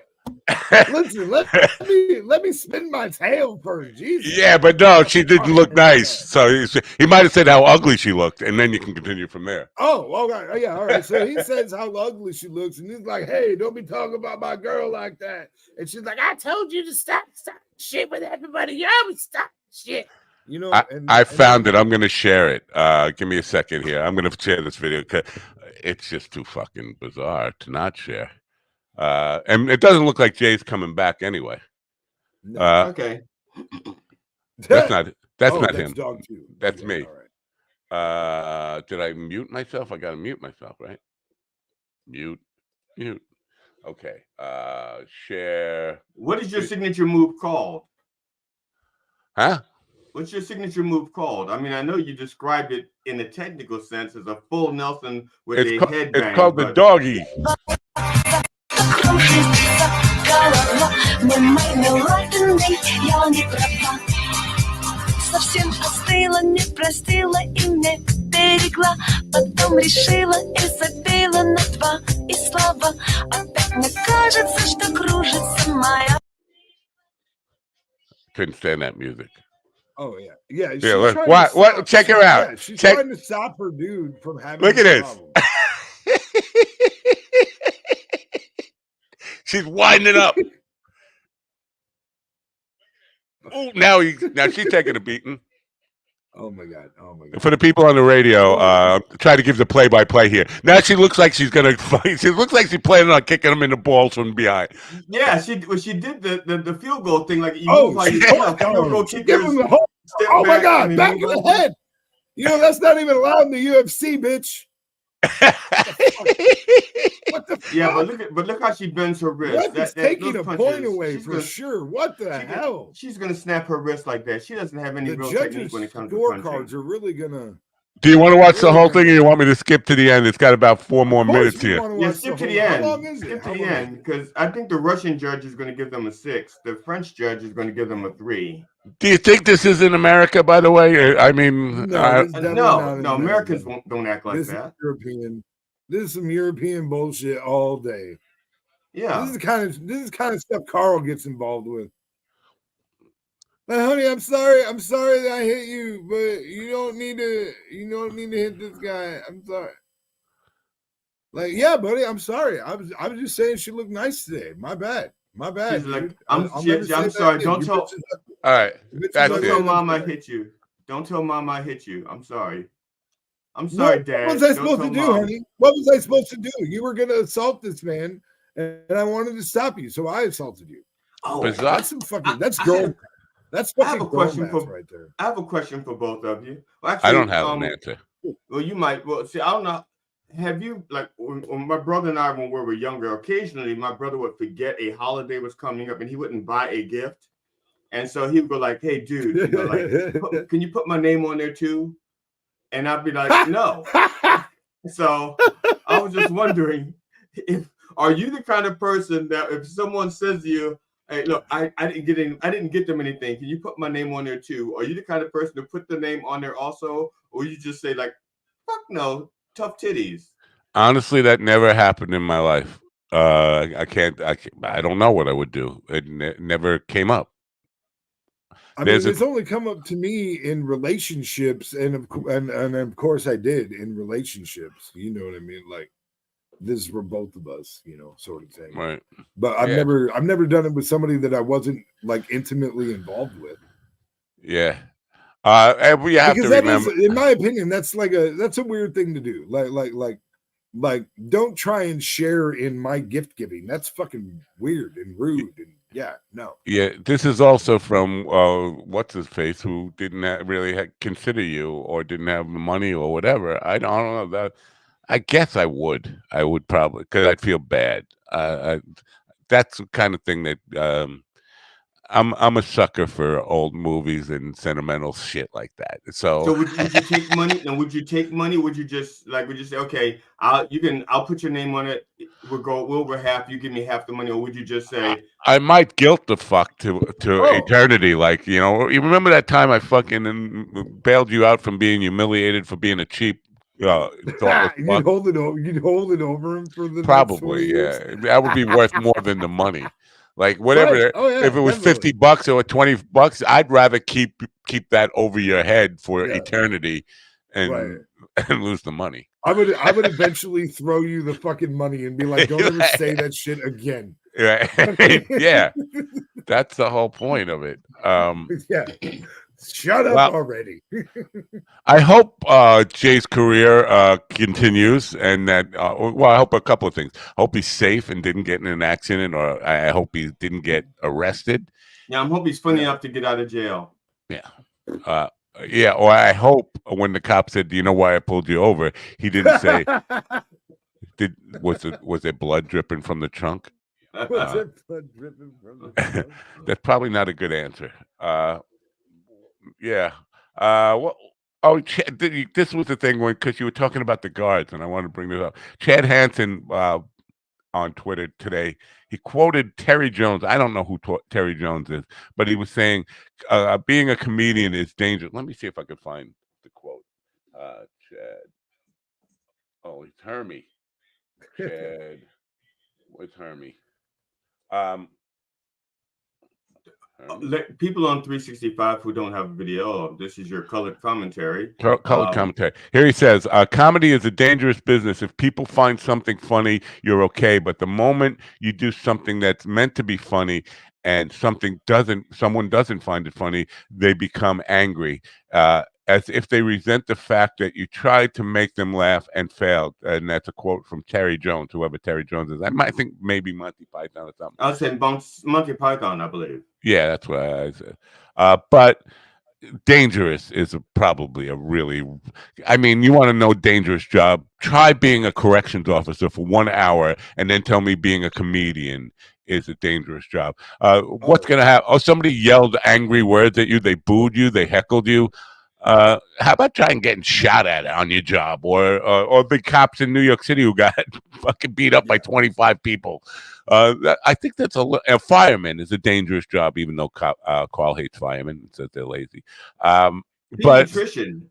Listen, let me spin my tail first. Jesus. Yeah, but no, she didn't look nice. So he might have said how ugly she looked, and then you can continue from there. Oh, okay. Yeah, all right. So he says how ugly she looks, and he's like, "Hey, don't be talking about my girl like that." And she's like, "I told you to stop shit with everybody. You always stop shit." You know, I found it. I'm going to share it. Give me a second here. I'm going to share this video because it's just too fucking bizarre to not share. And it doesn't look like Jay's coming back anyway. No. Okay. That's not him. Dog too. That's Okay, me. all right. Did I mute myself? I got to mute myself, right? Mute. Okay. Share. What is your signature move called? Huh? What's your signature move called? I mean, I know you described it in a technical sense as a full Nelson with a headbang. It's called the doggy. Совсем остыла, не простила и не берегла. Потом решила и забила на 2. И слава, опять мне кажется, что кружится моя. Couldn't stand that music. Oh yeah. Yeah. Yeah, look, what? Check her out. Yeah, she's Check. trying to stop her dude from having. Look at this. Problem. She's winding up. Oh, now she's taking a beating. Oh my god. For the people on the radio, try to give the play-by-play here. Now she looks like she's gonna fight. She looks like she's planning on kicking him in the balls from behind. Yeah, she did the field goal thing, like you Oh, move like field goal kickers. Give him the whole. Oh my god, back in move the up. head. You know that's not even allowed in the UFC, bitch. What the fuck? Yeah, but look how she bends her wrist. That's taking a point away for sure. What the hell? She's gonna snap her wrist like that. She doesn't have any The real judges' technique when it comes to scorecards punching. are really gonna. Do you want to watch the whole thing, or you want me to skip to the end? It's got about 4 more minutes here. Yeah, skip to the end. How long is it? Skip to the end, because I think the Russian judge is going to give them a 6. The French judge is going to give them a 3. Do you think this is in America, by the way? I mean, no, Americans don't act like that. Is European. This is some European bullshit all day. Yeah, this is kind of stuff Carl gets involved with. Honey, I'm sorry that I hit you, but you don't need to hit this guy. I'm sorry. Like, yeah, buddy, I'm sorry. I was just saying she looked nice today. My bad. She's like, I'm sorry. Don't tell. All right. Don't tell mom I hit you. Don't tell mom I hit you. I'm sorry. I'm sorry, Dad. What was I supposed to do, honey? What was I supposed to do? You were going to assault this man, and I wanted to stop you, so I assaulted you. Oh, that's some fucking. That's girl. That's fucking. I have a question for right there. I have a question for both of you. Well, actually, I don't have an answer. Well, you might. Well, see, I don't know. Have you, like, when my brother and I, when we were younger, occasionally my brother would forget a holiday was coming up and he wouldn't buy a gift. And so he would go like, hey, dude, you know, like, can you put my name on there too? And I'd be like, no. So I was just wondering, are you the kind of person that if someone says to you, hey, look, I didn't get them anything, can you put my name on there too? Are you the kind of person to put the name on there also? Or you just say like, fuck no, tough titties? Honestly, that never happened in my life. I don't know what I would do. It never came up. I mean, it's only come up to me in relationships, and of course I did in relationships. You know what I mean? Like, this is for both of us, you know, sort of thing. Right. But I've never done it with somebody that I wasn't like intimately involved with. Yeah. And we have to remember, in my opinion, that's a weird thing to do. Like, don't try and share in my gift giving. That's fucking weird and rude. And yeah, no. Yeah, this is also from what's his face, who didn't really consider you or didn't have the money or whatever. I don't know that. I guess I would probably, because I'd feel bad. That's the kind of thing that I'm a sucker for old movies and sentimental shit like that. So So would you take money? No, would you take money? Would you just would you say, okay, I'll put your name on it. We'll over half. You give me half the money, or would you just say, I might guilt the fuck to Oh. eternity. Like, you know, you remember that time I fucking bailed you out from being humiliated for being a cheap, thoughtless You'd fuck? hold it over. You'd hold it over him for the next 20 Probably, years. yeah. That would be worth more than the money. Like Right. whatever. Oh yeah. If it was definitely. $50 or $20, I'd rather keep that over your head for Yeah. eternity, and Right. and lose the money. I would eventually throw you the fucking money and be like, don't ever say that shit again. Right? Yeah, that's the whole point of it. Yeah. Shut up Well, already. I hope Jay's career continues, and that well, I hope a couple of things. I hope he's safe and didn't get in an accident, or I hope he didn't get arrested. yeah, I'm hoping he's funny enough to get out of jail. Yeah. Yeah, or I hope when the cop said, "Do you know why I pulled you over?" he didn't say, was there blood dripping from the trunk?" Was it blood dripping from the trunk? That's probably not a good answer. Yeah. Well, oh, this was the thing because you were talking about the guards, and I want to bring this up. Chad Hansen on Twitter today, he quoted Terry Jones. I don't know who Terry Jones is, but he was saying being a comedian is dangerous. Let me see if I can find the quote. Chad. Oh, it's Hermie. Chad. Where's Hermie? People on 365 who don't have video, this is your colored commentary. Colored commentary. Here he says, comedy is a dangerous business. If people find something funny, you're okay. But the moment you do something that's meant to be funny and someone doesn't find it funny, they become angry, as if they resent the fact that you tried to make them laugh and failed. And that's a quote from Terry Jones, whoever Terry Jones is. I think maybe Monty Python or something. I was saying Monty Python, I believe. Yeah, that's what I said. But dangerous is probably a really, I mean, you want to know dangerous job? Try being a corrections officer for 1 hour and then tell me being a comedian is a dangerous job. What's going to happen? Oh, somebody yelled angry words at you. They booed you. They heckled you. How about trying getting shot at on your job, or the cops in New York City who got fucking beat up by 25 people? I think that's a fireman is a dangerous job, even though Carl hates firemen and says they're lazy. Pediatrician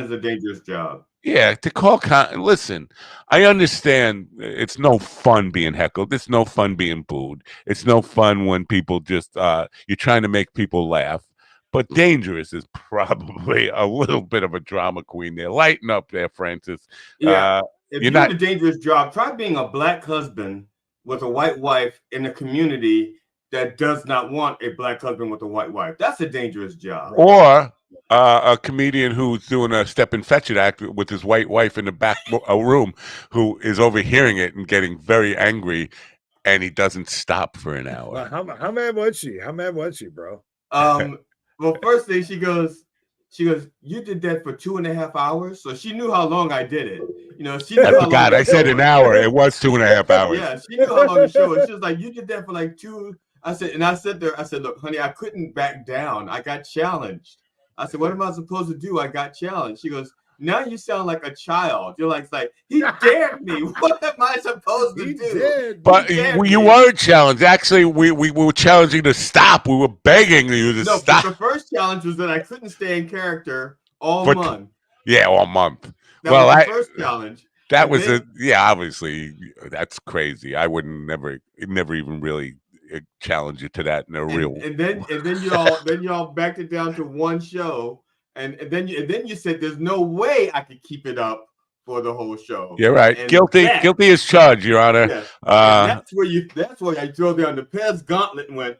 is a dangerous job. Yeah, to call listen, I understand it's no fun being heckled. It's no fun being booed. It's no fun when people just you're trying to make people laugh. But dangerous is probably a little bit of a drama queen there. Lighten up there, Francis. Yeah. If you're not a dangerous job, try being a black husband with a white wife in a community that does not want a black husband with a white wife. That's a dangerous job. Or a comedian who's doing a Step and Fetch It act with his white wife in the back room who is overhearing it and getting very angry, and he doesn't stop for an hour. Well, how mad was she? How mad was she, bro? Well, first thing she goes, you did that for 2.5 hours. So she knew how long I did it. You know, she knew I forgot. I said an hour. It was 2.5 hours. Yeah, she knew how long the show was. She was like, you did that for like 2. I said, look, honey, I couldn't back down. I got challenged. I said, what am I supposed to do? I got challenged. She goes, now you sound like a child. You're like he dared me. What am I supposed to do? But you were challenged. Actually, we were challenging to stop. We were begging you to stop. The first challenge was that I couldn't stay in character all month. Yeah, all month. That was the first challenge. That was obviously that's crazy. I would never even really challenge you to that in a real. And then you all backed it down to one show. And then you said there's no way I could keep it up for the whole show. You're right. And Guilty as charged, Your Honor. Yes. That's where I threw down the Pez gauntlet and went,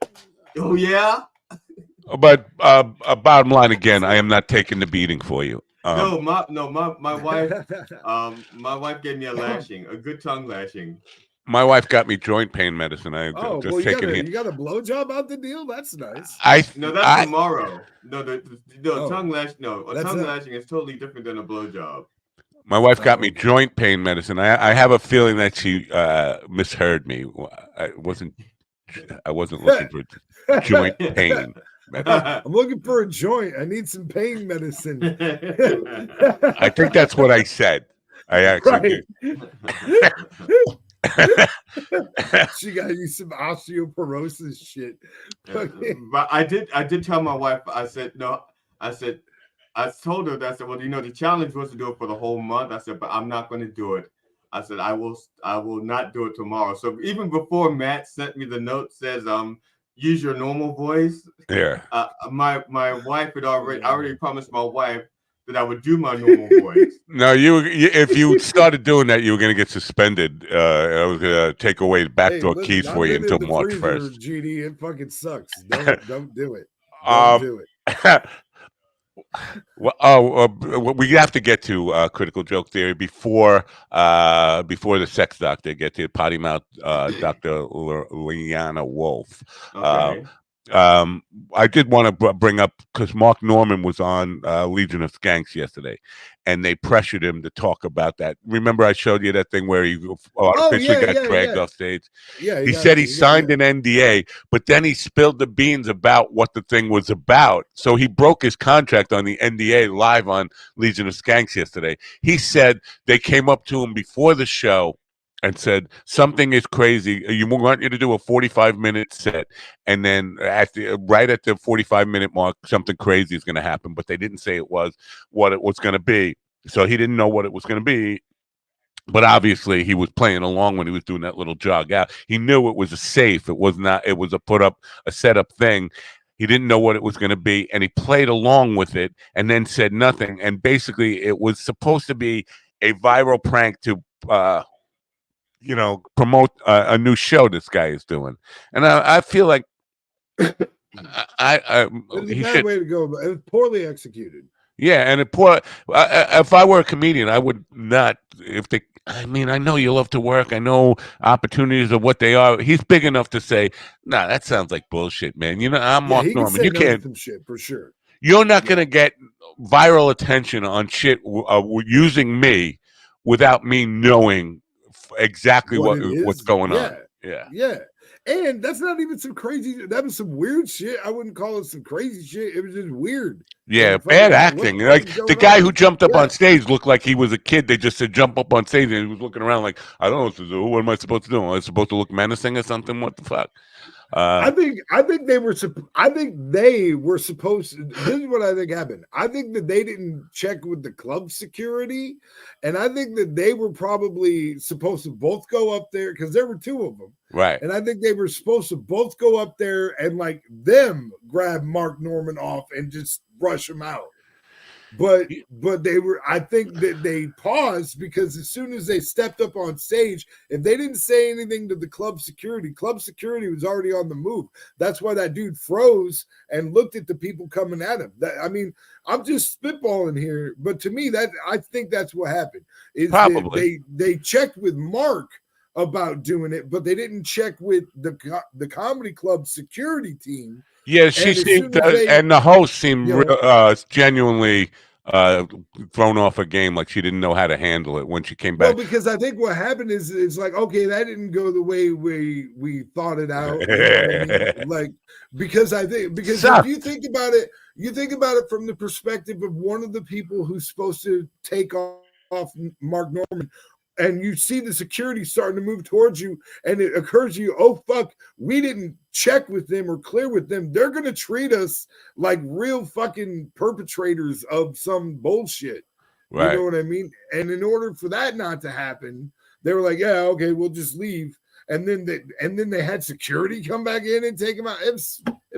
oh yeah. But bottom line again, I am not taking the beating for you. My wife my wife gave me a lashing, a good tongue lashing. My wife got me joint pain medicine. You got a blowjob out the deal. That's nice. That's tomorrow. Tongue lash. No, tongue lashing is totally different than a blowjob. My wife got me joint pain medicine. I have a feeling that she misheard me. I wasn't looking for. joint pain medicine. I'm looking for a joint. I need some pain medicine. I think that's what I said. I actually Right. did. She got you some osteoporosis shit. But I did tell my wife, I said, no, I told her that, I said, well, the challenge was to do it for the whole month. I said, but I'm not going to do it. I said, I will not do it tomorrow. So even before Matt sent me the note says, use your normal voice. Yeah. My wife I already promised my wife that I would do my normal voice. No, if you started doing that, you were going to get suspended. I was going to take away the backdoor keys for you until March 1st. GD, it fucking sucks. Don't do it. Don't do it. Well, we have to get to critical joke theory before the sex doctor get to potty mouth Dr. Leanna Wolf. Okay. I did want to bring up because Mark Norman was on Legion of Skanks yesterday, and they pressured him to talk about that. Remember, I showed you that thing where he artificially got dragged off stage. Yeah, he said he signed an NDA, but then he spilled the beans about what the thing was about. So he broke his contract on the NDA live on Legion of Skanks yesterday. He said they came up to him before the show and said, something is crazy. You want you to do a 45-minute set. And then right at the 45-minute mark, something crazy is going to happen. But they didn't say what it was going to be. So he didn't know what it was going to be. But obviously he was playing along when he was doing that little jog out. He knew it was a safe. It was not. It was a setup thing. He didn't know what it was going to be. And he played along with it and then said nothing. And basically it was supposed to be a viral prank to promote a new show this guy is doing, and I feel like it's a bad way to go, but it was poorly executed. Yeah, and if I were a comedian, I would not. I know you love to work. I know opportunities are what they are. He's big enough to say, "Nah, that sounds like bullshit, man." I'm Mark Norman. You can't. Some shit for sure. You're not gonna get viral attention on shit using me without me knowing exactly what's going on. Yeah. And that's not even some crazy. That was some weird shit. I wouldn't call it some crazy shit. It was just weird. Yeah, bad acting. Like the guy who jumped up on stage looked like he was a kid. They just said jump up on stage, and he was looking around like, I don't know what to do. What am I supposed to do? Am I supposed to look menacing or something? What the fuck? I think they were supposed to. This is what I think happened. I think that they didn't check with the club security, and I think that they were probably supposed to both go up there because there were two of them, right? And I think they were supposed to both go up there and like them grab Mark Norman off and just rush him out. But they were, I think that they paused because as soon as they stepped up on stage, if they didn't say anything to the club security was already on the move. That's why that dude froze and looked at the people coming at him. I'm just spitballing here, but to me, I think that's what happened. Is probably they checked with Mark about doing it, but they didn't check with the comedy club security team. Yeah, she seemed, and the host seemed genuinely thrown off her game, like she didn't know how to handle it when she came back. Well, because I think what happened is it's like, okay, that didn't go the way we thought it out. You know what I mean? Like, because if you think about it from the perspective of one of the people who's supposed to take off Mark Norman. And you see the security starting to move towards you, and it occurs to you, oh, fuck, we didn't check with them or clear with them. They're going to treat us like real fucking perpetrators of some bullshit. Right. You know what I mean? And in order for that not to happen, they were like, yeah, okay, we'll just leave. And then they had security come back in and take him out. It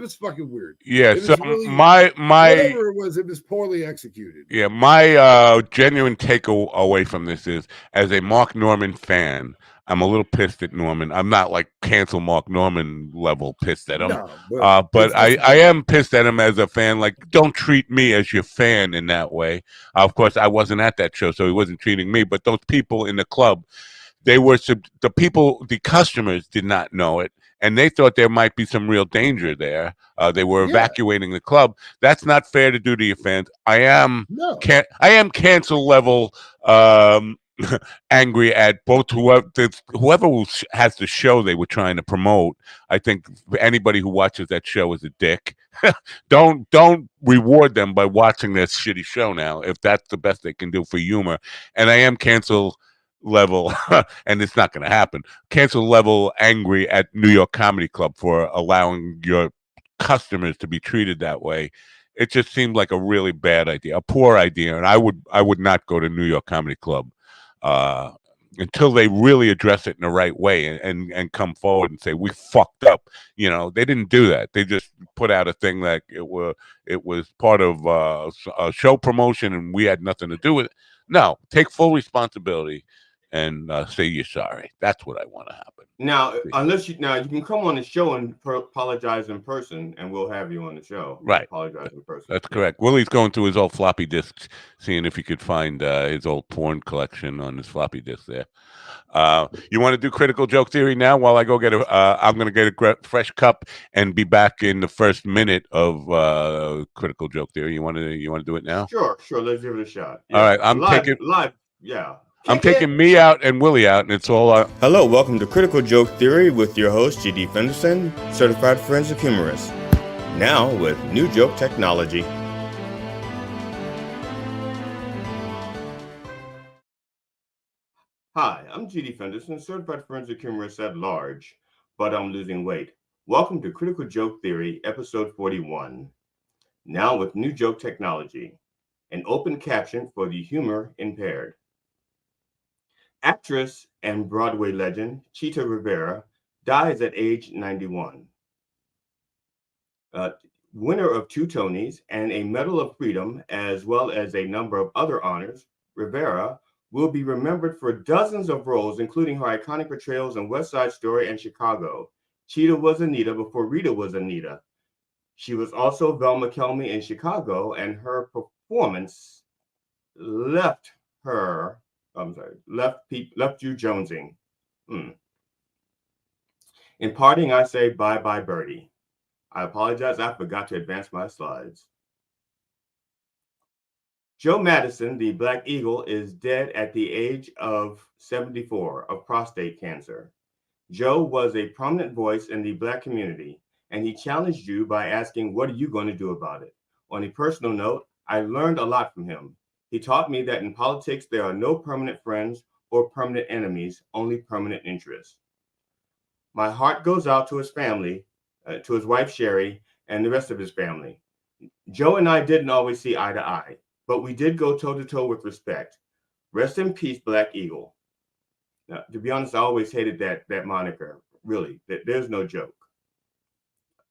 was fucking weird. Yeah, so really, my whatever it was poorly executed. Yeah, my genuine takeaway from this is, as a Mark Norman fan, I'm a little pissed at Norman. I'm not like cancel Mark Norman level pissed at him, but I am pissed at him as a fan. Like, don't treat me as your fan in that way. Of course, I wasn't at that show, so he wasn't treating me. But those people in the club, the customers did not know it, and they thought there might be some real danger there. They were evacuating the club. That's not fair to do to your fans. I am cancel level angry at both whoever has the show they were trying to promote. I think anybody who watches that show is a dick. Don't reward them by watching this shitty show now if that's the best they can do for humor. And I am cancel level, and it's not going to happen. Cancel level angry at New York Comedy Club for allowing your customers to be treated that way. It just seemed like a really bad idea, a poor idea, and I would not go to New York Comedy Club uh, until they really address it in the right way and come forward and say we fucked up. You know, they didn't do that. They just put out a thing that it was part of a show promotion and we had nothing to do with it. No, take full responsibility and say you're sorry. That's what I want to happen. Now, unless you can come on the show and apologize in person, and we'll have you on the show. Right, apologize in person. That's correct. Willie's going through his old floppy disks, seeing if he could find his old porn collection on his floppy disk there. You want to do critical joke theory now? While I go get I'm going to get a fresh cup and be back in the first minute of critical joke theory. You want to do it now? Sure. Let's give it a shot. Yeah. All right, I'm taking live. Yeah. I'm taking me out and Willie out, and it's all. Hello, welcome to Critical Joke Theory with your host, G.D. Fenderson, certified forensic humorist. Now with new joke technology. Hi, I'm G.D. Fenderson, certified forensic humorist at large, but I'm losing weight. Welcome to Critical Joke Theory, episode 41. Now with new joke technology, an open caption for the humor impaired. Actress and Broadway legend Chita Rivera dies at age 91. Winner of 2 Tonys and a Medal of Freedom, as well as a number of other honors, Rivera will be remembered for dozens of roles, including her iconic portrayals in West Side Story and Chicago. Chita was Anita before Rita was Anita. She was also Velma Kelmy in Chicago, and her performance left you jonesing. In parting, I say bye-bye, Birdie. I apologize, I forgot to advance my slides. Joe Madison, the Black Eagle, is dead at the age of 74 of prostate cancer. Joe was a prominent voice in the Black community, and he challenged you by asking, what are you going to do about it? On a personal note, I learned a lot from him. He taught me that in politics, there are no permanent friends or permanent enemies, only permanent interests. My heart goes out to his family, to his wife, Sherry, and the rest of his family. Joe and I didn't always see eye to eye, but we did go toe-to-toe with respect. Rest in peace, Black Eagle. Now, to be honest, I always hated that moniker. Really, there's no joke.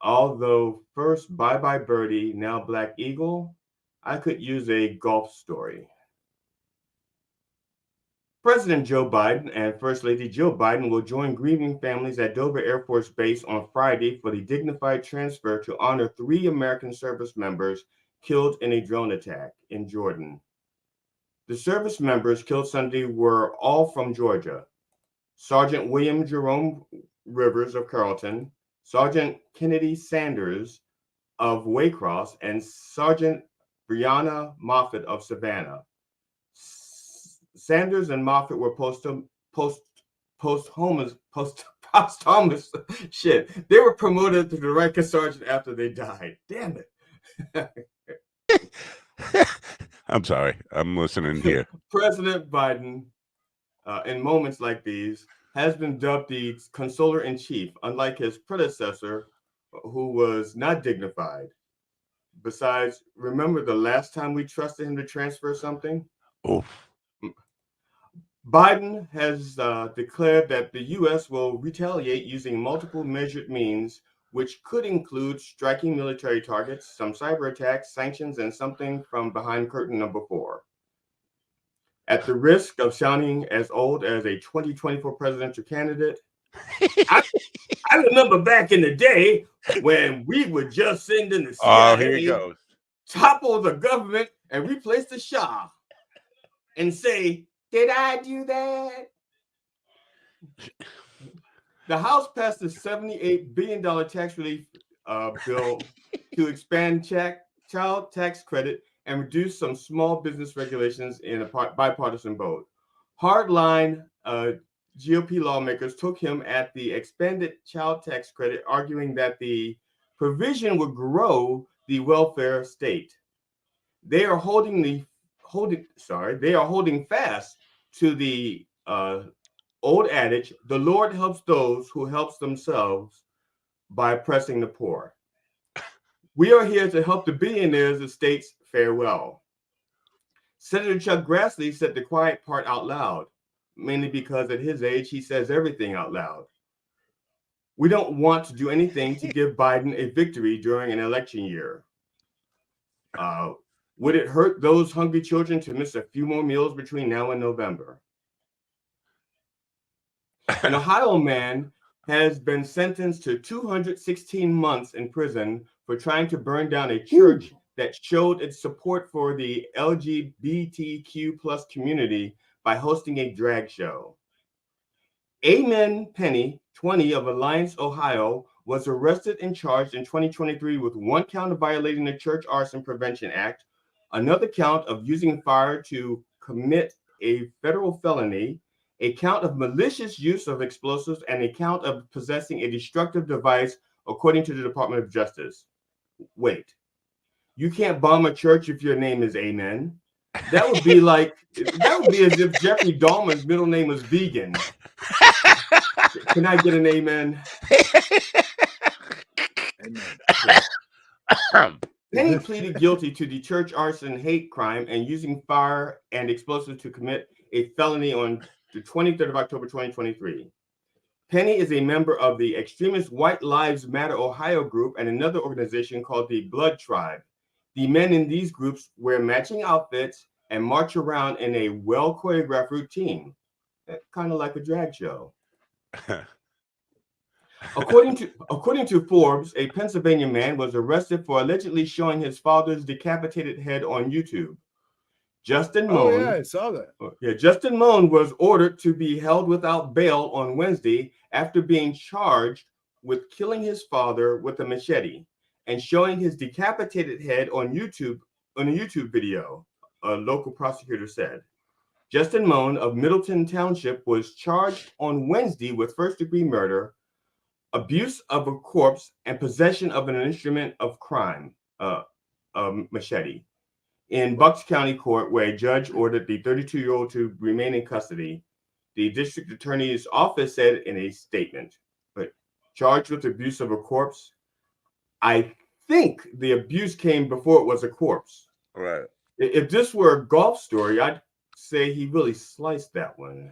Although first, bye-bye, Birdie, now Black Eagle, I could use a golf story. President Joe Biden and First Lady Jill Biden will join grieving families at Dover Air Force Base on Friday for the dignified transfer to honor 3 American service members killed in a drone attack in Jordan. The service members killed Sunday were all from Georgia. Sergeant William Jerome Rivers of Carrollton, Sergeant Kennedy Sanders of Waycross, and Sergeant Brianna Moffett of Savannah. Sanders and Moffett were posthumous. Shit, they were promoted to the rank of sergeant after they died. Damn it. I'm sorry. I'm listening here. President Biden, in moments like these, has been dubbed the consoler-in-chief, unlike his predecessor, who was not dignified. Besides, remember the last time we trusted him to transfer something? Oof. Biden has declared that the U.S. will retaliate using multiple measured means, which could include striking military targets, some cyber attacks, sanctions, and something from behind curtain number 4. At the risk of sounding as old as a 2024 presidential candidate, I remember back in the day when we would just send in the CIA, here he goes. topple the government, and replace the Shah, and say, did I do that? The House passed a $78 billion tax relief bill to expand child tax credit and reduce some small business regulations in a bipartisan vote. hardline GOP lawmakers took him at the expanded child tax credit, arguing that the provision would grow the welfare state. They are holding fast to the old adage, the Lord helps those who helps themselves by oppressing the poor. We are here to help the billionaires of states fare well. Senator Chuck Grassley said the quiet part out loud, mainly because at his age, he says everything out loud. We don't want to do anything to give Biden a victory during an election year. Would it hurt those hungry children to miss a few more meals between now and November? An Ohio man has been sentenced to 216 months in prison for trying to burn down a church that showed its support for the LGBTQ plus community by hosting a drag show. Amen Penny, 20 of Alliance, Ohio, was arrested and charged in 2023 with one count of violating the Church Arson Prevention Act, another count of using fire to commit a federal felony, a count of malicious use of explosives, and a count of possessing a destructive device, according to the Department of Justice. Wait, you can't bomb a church if your name is Amen? That would be as if Jeffrey Dahmer's middle name was Vegan. Can I get an amen? Penny pleaded guilty to the church arson hate crime and using fire and explosives to commit a felony on the 23rd of October, 2023. Penny is a member of the extremist White Lives Matter Ohio group and another organization called the Blood Tribe. The men in these groups wear matching outfits and march around in a well-choreographed routine, kind of like a drag show. According to Forbes, a Pennsylvania man was arrested for allegedly showing his father's decapitated head on YouTube. Justin Moan. Oh yeah, I saw that. Yeah, Justin Moan was ordered to be held without bail on Wednesday after being charged with killing his father with a machete and showing his decapitated head on YouTube on a YouTube video, a local prosecutor said. Justin Moan of Middleton Township was charged on Wednesday with first-degree murder, abuse of a corpse, and possession of an instrument of crime, a machete, in Bucks County Court, where a judge ordered the 32-year-old to remain in custody. The district attorney's office said in a statement, but charged with abuse of a corpse. I think the abuse came before it was a corpse. Right. If this were a golf story, I'd say he really sliced that one.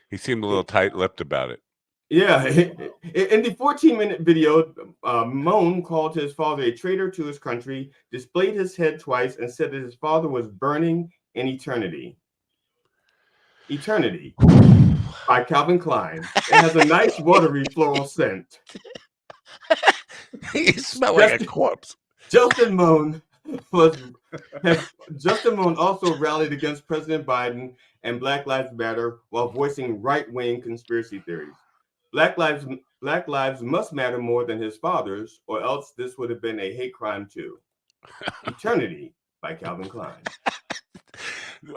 He seemed a little tight-lipped about it. Yeah. In the 14-minute video, Moan called his father a traitor to his country, displayed his head twice, and said that his father was burning in eternity. Eternity by Calvin Klein. It has a nice watery floral scent. You smell like a corpse. Justin Moan also rallied against President Biden and Black Lives Matter while voicing right-wing conspiracy theories. Black lives must matter more than his father's, or else this would have been a hate crime too. Eternity by Calvin Klein.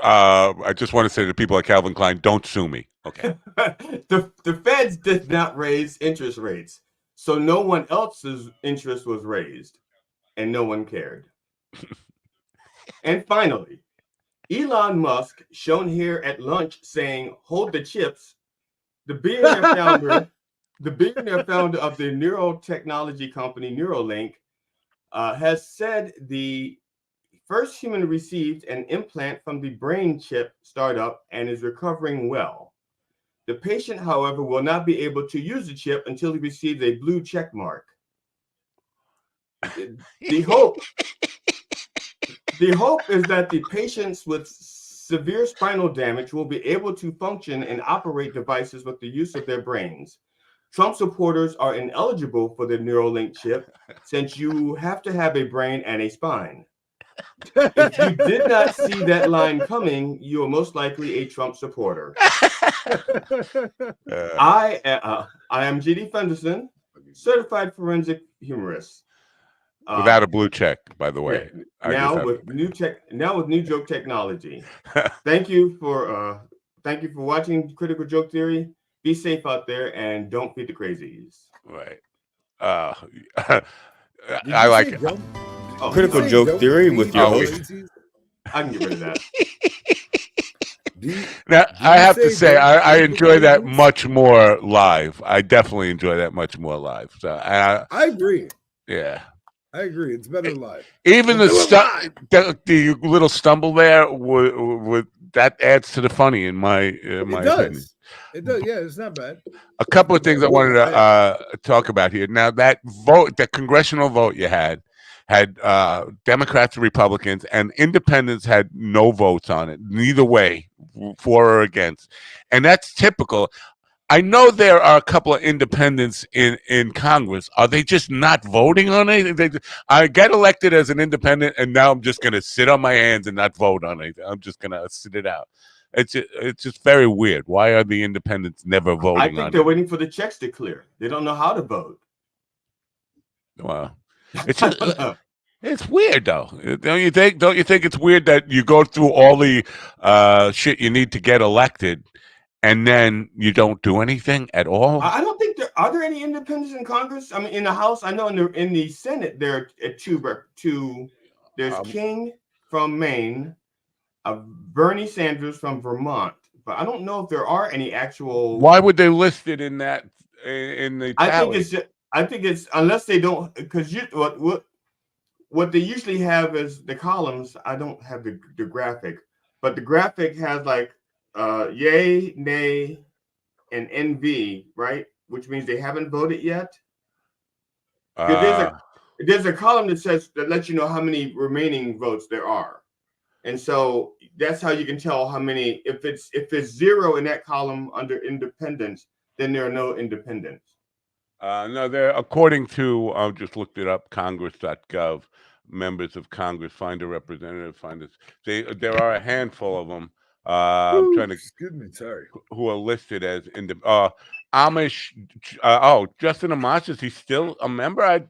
I just want to say to people at Calvin Klein, don't sue me. Okay. The feds did not raise interest rates, so no one else's interest was raised, and no one cared. And finally, Elon Musk, shown here at lunch saying, "Hold the chips," the billionaire founder of the neurotechnology company Neuralink, has said the first human received an implant from the brain chip startup and is recovering well. The patient, however, will not be able to use the chip until he receives a blue check mark. The hope is that the patients with severe spinal damage will be able to function and operate devices with the use of their brains. Trump supporters are ineligible for the Neuralink chip since you have to have a brain and a spine. If you did not see that line coming, you are most likely a Trump supporter. I am G.D. Fenderson, certified forensic humorist. Without a blue check, by the way. Yeah, now with new joke technology. Thank you for Thank you for watching Critical Joke Theory. Be safe out there and don't feed the crazies. Right. Did I you like say it. don't? Oh, Critical Say Joke don't Theory feed with your the Oh, host. crazies? I can get rid of that. Now, Did I you have to say say, don't I feed the enjoy that crazies? much more live. I definitely enjoy that much more live. So, I agree. yeah. I agree. It's better live. Even We'll do it live. the little stumble there would that adds to the funny in my It opinion. does. It does. Yeah, it's not bad. A couple of Not things bad. I wanted Look, to talk about here. Now that vote, the congressional vote you had Democrats and Republicans, and independents had no votes on it, neither way, for or against, and that's typical. I know there are a couple of independents in Congress. Are they just not voting on it? I get elected as an independent, and now I'm just going to sit on my hands and not vote on it. I'm just going to sit it out. It's just very weird. Why are the independents never I voting think on they're it? waiting for the checks to clear. They don't know how to vote. Well, it's just, it's weird though. Don't you think? Don't you think it's weird that you go through all the shit you need to get elected, and then you don't do anything at all? I don't think are there any independents in Congress? I mean, in the House, I know in the Senate there are two. There's King from Maine, Bernie Sanders from Vermont, but I don't know if there are any actual. Why would they list it in that in the tally? I think it's unless they don't, because what they usually have is the columns. I don't have the graphic, but the graphic has like yay, nay, and NV, right? Which means they haven't voted yet. There's a column that lets you know how many remaining votes there are, and so that's how you can tell how many. If it's zero in that column under independents, then there are no independents. No, they're according to I just looked it up. Congress.gov. Members of Congress find a representative. There are a handful of them. I'm trying to. Excuse me. Sorry. Who are listed as Amish. Justin Amash, is he still a member?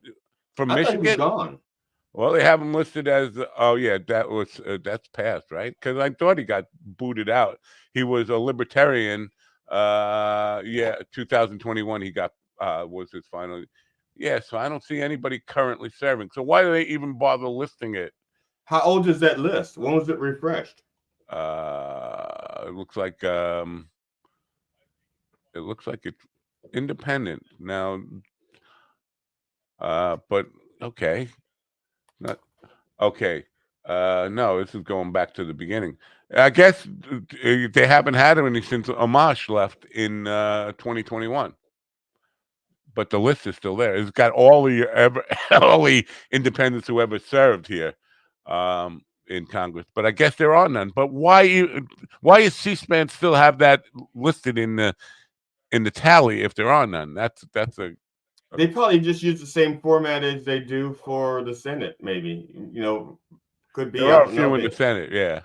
From I thought he was Michigan? gone. Well, they have him listed as. Oh yeah, that's passed, right? Because I thought he got booted out. He was a libertarian. 2021 he got was his final. Yeah, so I don't see anybody currently serving. So why do they even bother listing it? How old is that list? When was it refreshed? It looks like it's independent now. But okay, not okay. No, this is going back to the beginning. I guess they haven't had any since Amash left in 2021. But the list is still there. It's got all the independents who ever served here in Congress. But I guess there are none. But why is C-SPAN still have that listed in the tally if there are none? That's They probably just use the same format as they do for the Senate. Maybe could be. There are a few in the Senate. Yeah.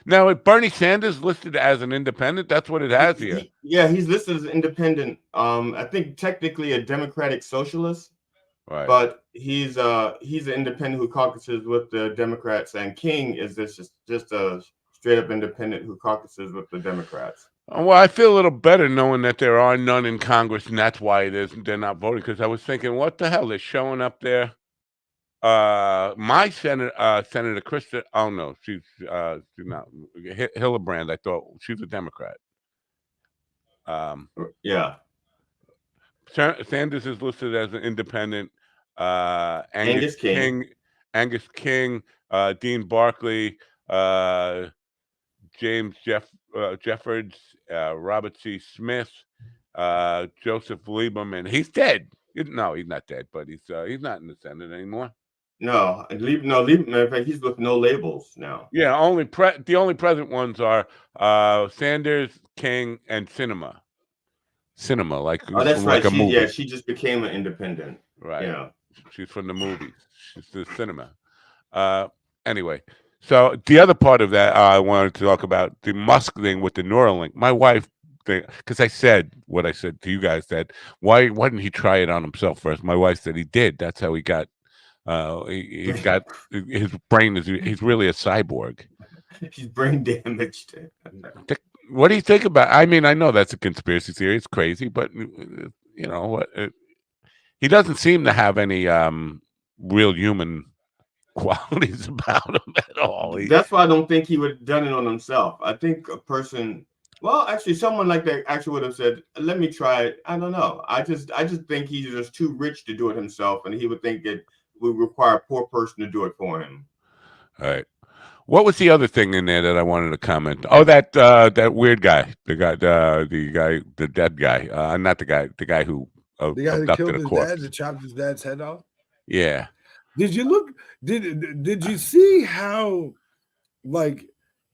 Now, if Bernie Sanders listed as an independent, that's what it has here. He's listed as independent. I think technically a Democratic Socialist, right? But he's an independent who caucuses with the Democrats, and King is just a straight up independent who caucuses with the Democrats. Well, I feel a little better knowing that there are none in Congress, and that's why they're not voting. Because I was thinking, what the hell? They're showing up there. My Senator Krista. Oh no, she's not Hildebrand. I thought she's a Democrat. Yeah. Sanders is listed as an independent. Angus King, Dean Barkley, James Jeffords, Robert C. Smith, Joseph Lieberman. He's dead. No, he's not dead, but he's not in the Senate anymore. No, Lieberman. In fact, he's with no labels now. Yeah, the only present ones are Sanders, King, and Cinema. Like that's right. a movie. She just became an independent. Right. Yeah. She's from the movies. She's the Cinema. Anyway, so the other part of that I wanted to talk about the Musk thing with the Neuralink. My wife, because I said what I said to you guys, that why didn't he try it on himself first? My wife said he did. That's how he got. He's got his brain he's really a cyborg. He's brain damaged. What do you think about? I mean, I know that's a conspiracy theory. It's crazy, but you know what? He doesn't seem to have any real human qualities about him at all. That's why I don't think he would have done it on himself. I think a person, well, actually, someone like that actually would have said, "Let me try it." I don't know. I just think he's just too rich to do it himself, and he would think it would require a poor person to do it for him. All right. What was the other thing in there that I wanted to comment? Oh, that weird guy, the dead guy, not the guy who The guy that abducted killed a his corpse. dad, that chopped his dad's head off. Yeah. Did you look? Did you see how, like,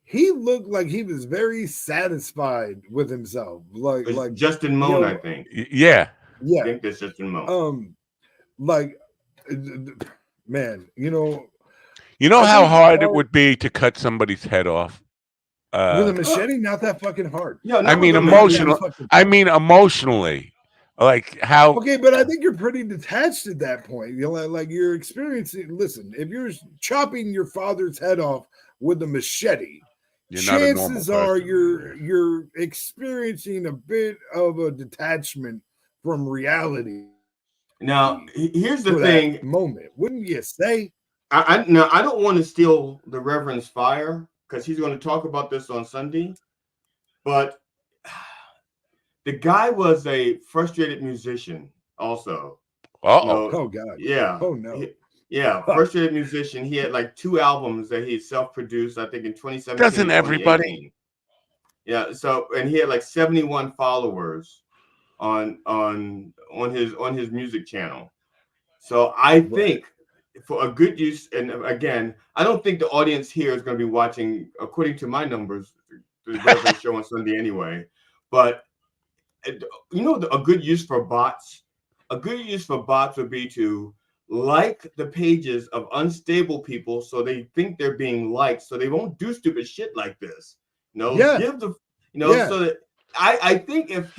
he looked like he was very satisfied with himself? Like Justin Moan, I think. Yeah. Yeah. I think that's Justin Moan. Like, man, You know I how think hard it would be to cut somebody's head off? with a machete, not that fucking hard. Yeah, I mean, emotionally, like how. Okay, but I think you're pretty detached at that point. Like you're experiencing. Listen, if you're chopping your father's head off with a machete, chances are you're experiencing a bit of a detachment from reality. Now, here's the thing. Moment, wouldn't you say? I don't want to steal the Reverend's fire because he's going to talk about this on Sunday, but the guy was a frustrated musician also. Oh God. Yeah. Oh no. Frustrated musician. He had like 2 albums that he self-produced, I think in 2017. Doesn't everybody? Yeah. So, and he had like 71 followers on his music channel. So I think for a good use, and again, I don't think the audience here is going to be watching, according to my numbers, the Reverend show on Sunday anyway. But a good use for bots. A good use for bots would be to like the pages of unstable people so they think they're being liked, so they won't do stupid shit like this. So that I think if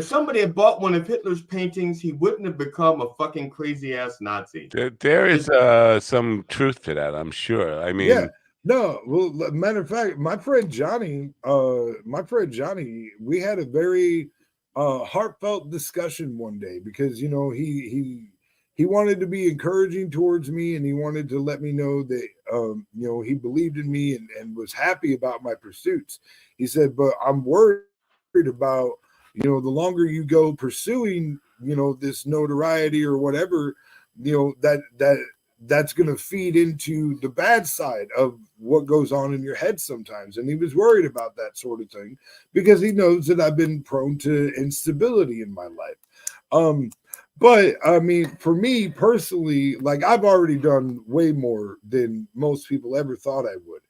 somebody had bought one of Hitler's paintings, he wouldn't have become a fucking crazy ass Nazi. There is some truth to that, I'm sure. I mean, yeah. No, well, matter of fact, my friend Johnny, we had a very heartfelt discussion one day because he wanted to be encouraging towards me, and he wanted to let me know that he believed in me and was happy about my pursuits. He said, but I'm worried about the longer you go pursuing this notoriety or whatever, that's going to feed into the bad side of what goes on in your head sometimes. And he was worried about that sort of thing because he knows that I've been prone to instability in my life. But I mean, for me personally, like I've already done way more than most people ever thought I would,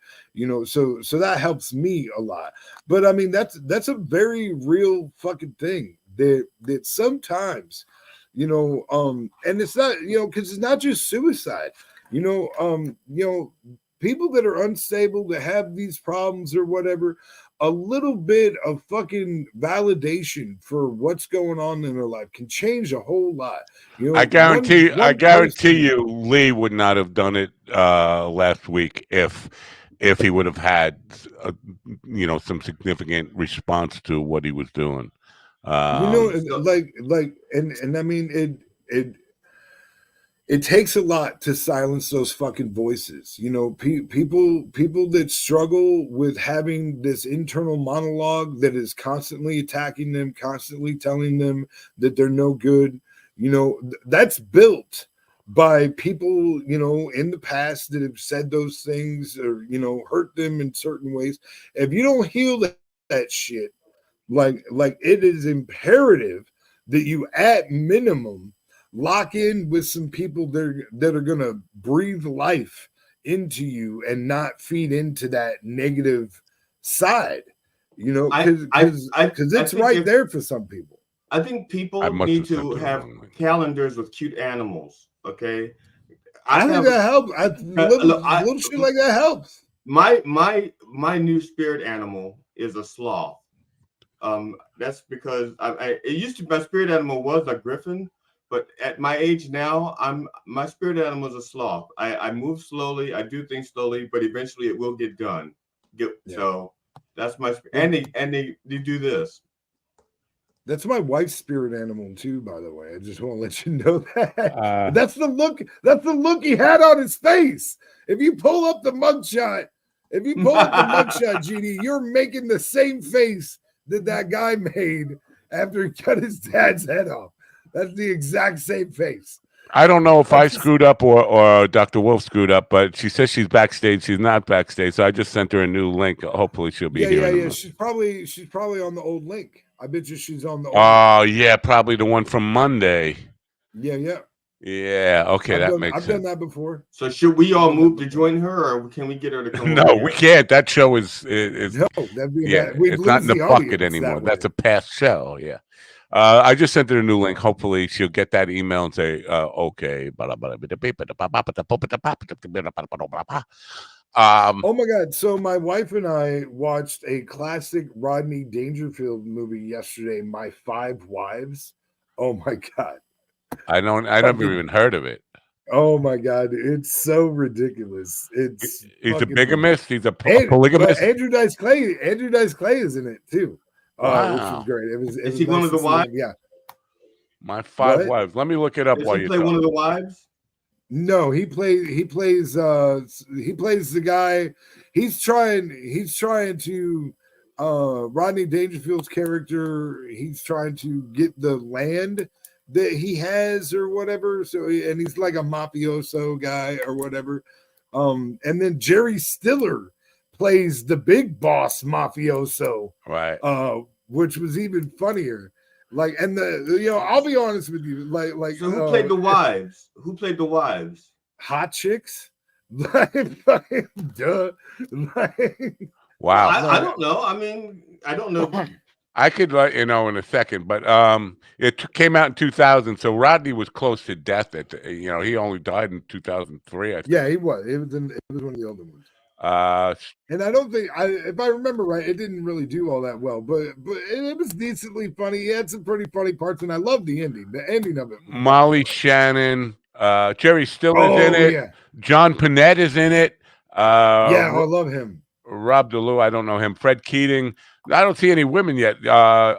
so that helps me a lot. But I mean, that's a very real fucking thing that sometimes, and it's not, because it's not just suicide, people that are unstable, that have these problems or whatever, a little bit of fucking validation for what's going on in their life can change a whole lot. I guarantee you, Lee would not have done it last week if he would have had some significant response to what he was doing. And I mean it takes a lot to silence those fucking voices. People that struggle with having this internal monologue that is constantly attacking them, constantly telling them that they're no good. That's built by people, in the past that have said those things or, hurt them in certain ways. If you don't heal that shit, like it is imperative that you at minimum lock in with some people that are going to breathe life into you and not feed into that negative side, because it's right there for some people. I think people need to have calendars with cute animals. Okay. I think that helps. Little shit like that helps. My new spirit animal is a sloth. That's because it used to, my spirit animal was a griffin. But at my age now, my spirit animal is a sloth. I move slowly, I do things slowly, but eventually it will get done. So That's my and they do this. That's my wife's spirit animal too, by the way. I just want to let you know that. That's the look. That's the look he had on his face. If you pull up the mugshot, GD, you're making the same face that guy made after he cut his dad's head off. That's the exact same face. I don't know if I screwed up or Dr. Wolf screwed up, but she says she's backstage. She's not backstage, so I just sent her a new link. Hopefully, she'll be here. Yeah. She's probably on the old link. I bet you she's on the old link. Yeah, probably the one from Monday. Yeah. Yeah, okay, I've makes sense. done that before. So should we all move to join her, or can we get her to come? No, we can't. That show is no, that'd be it's not in the bucket anymore. That's a past show. Yeah. I just sent her a new link. Hopefully, she'll get that email and say, "Okay." Oh my God! So my wife and I watched a classic Rodney Dangerfield movie yesterday. My 5 Wives. Oh my God! I never even heard of it. Oh my God! It's so ridiculous. He's a bigamist. He's a polygamist. Andrew Dice Clay is in it too. Wow. Which was great. Is he one of the wives? Yeah. My 5 Wives. Let me look it up while you play one of the wives. No, he plays the guy. He's trying to Rodney Dangerfield's character. He's trying to get the land that he has or whatever. So and he's like a mafioso guy or whatever. And then Jerry Stiller plays the big boss mafioso, right? Which was even funnier. Like, and I'll be honest with you, like. So who played the wives? Who played the wives? Hot chicks. Duh. Wow. I don't know. I mean, I don't know. I could let you know in a second, but it came out in 2000, so Rodney was close to death. He only died in 2003. I think. Yeah, he was. It was one of the older ones. And I don't think if I remember right, it didn't really do all that well, but it was decently funny. He had some pretty funny parts, and I love the ending. The ending of it. Molly Shannon, Jerry Stiller's in it. Yeah. John Panette is in it. I love him. Rob DeLue, I don't know him. Fred Keating. I don't see any women yet,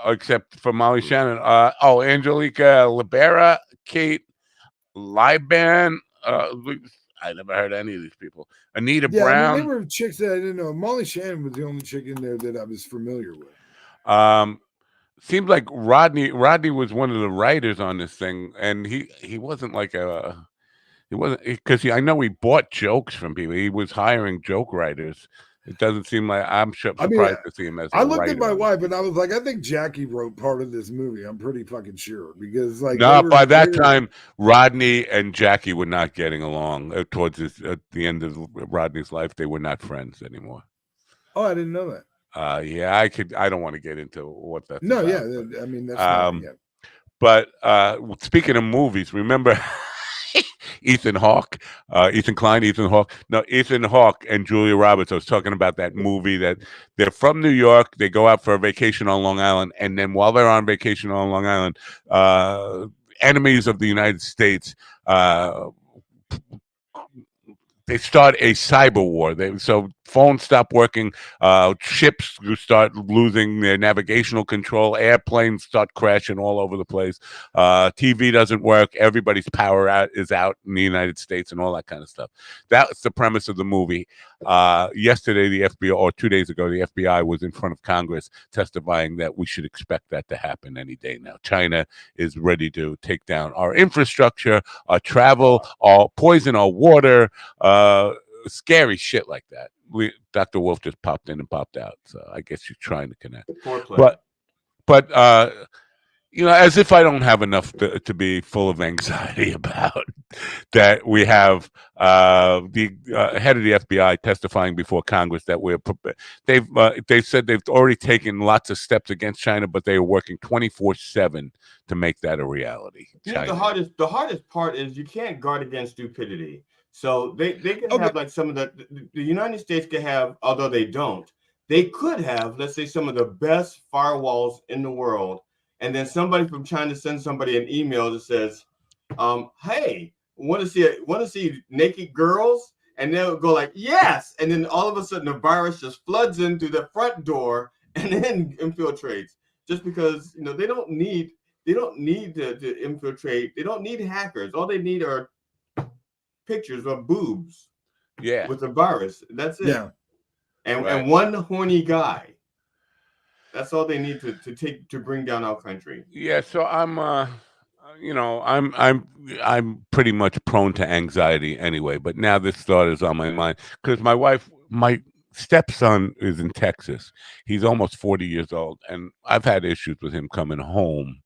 except for Molly Shannon. Angelica Libera, Kate Liban. I never heard any of these people. Anita Brown. I mean, they were chicks that I didn't know. Molly Shannon was the only chick in there that I was familiar with. Seems like Rodney was one of the writers on this thing, and he wasn't like because I know he bought jokes from people. He was hiring joke writers. It doesn't seem like I'm surprised to see him as. I looked at my wife and I was like, I think Jackie wrote part of this movie. I'm pretty fucking sure because by that time, Rodney and Jackie were not getting along. At the end of Rodney's life, they were not friends anymore. Oh, I didn't know that. I don't want to get into what that's. No, about, yeah, I mean that's fine, yeah. But speaking of movies, remember Ethan Hawke and Julia Roberts. I was talking about that movie that they're from New York. They go out for a vacation on Long Island. And then while they're on vacation on Long Island, enemies of the United States, they start a cyber war. So phones stop working, ships start losing their navigational control, airplanes start crashing all over the place, TV doesn't work, everybody's power is out in the United States and all that kind of stuff. That's the premise of the movie. Yesterday, the FBI, or 2 days ago, the FBI was in front of Congress testifying that we should expect that to happen any day now. China is ready to take down our infrastructure, our travel, poison our water, scary shit like that. Dr. Wolf just popped in and popped out, so I guess you're trying to connect. But as if I don't have enough to be full of anxiety about that, we have the head of the FBI testifying before Congress that they've said they've already taken lots of steps against China, but they are working 24/7 to make that a reality. The hardest part is you can't guard against stupidity. So they can have like some of the United States could have, although they don't, they could have, let's say, some of the best firewalls in the world. And then somebody from China sends somebody an email that says, hey, want to see naked girls? and they'll go like, yes, and then all of a sudden the virus just floods in through the front door and then infiltrates. Just because they don't need to infiltrate. They don't need hackers. All they need are pictures of boobs. Yeah. With the virus. That's it. Yeah. And one horny guy. That's all they need to bring down our country. Yeah, so I'm I'm pretty much prone to anxiety anyway, but now this thought is on my mind because my stepson is in Texas. He's almost 40 years old, and I've had issues with him coming home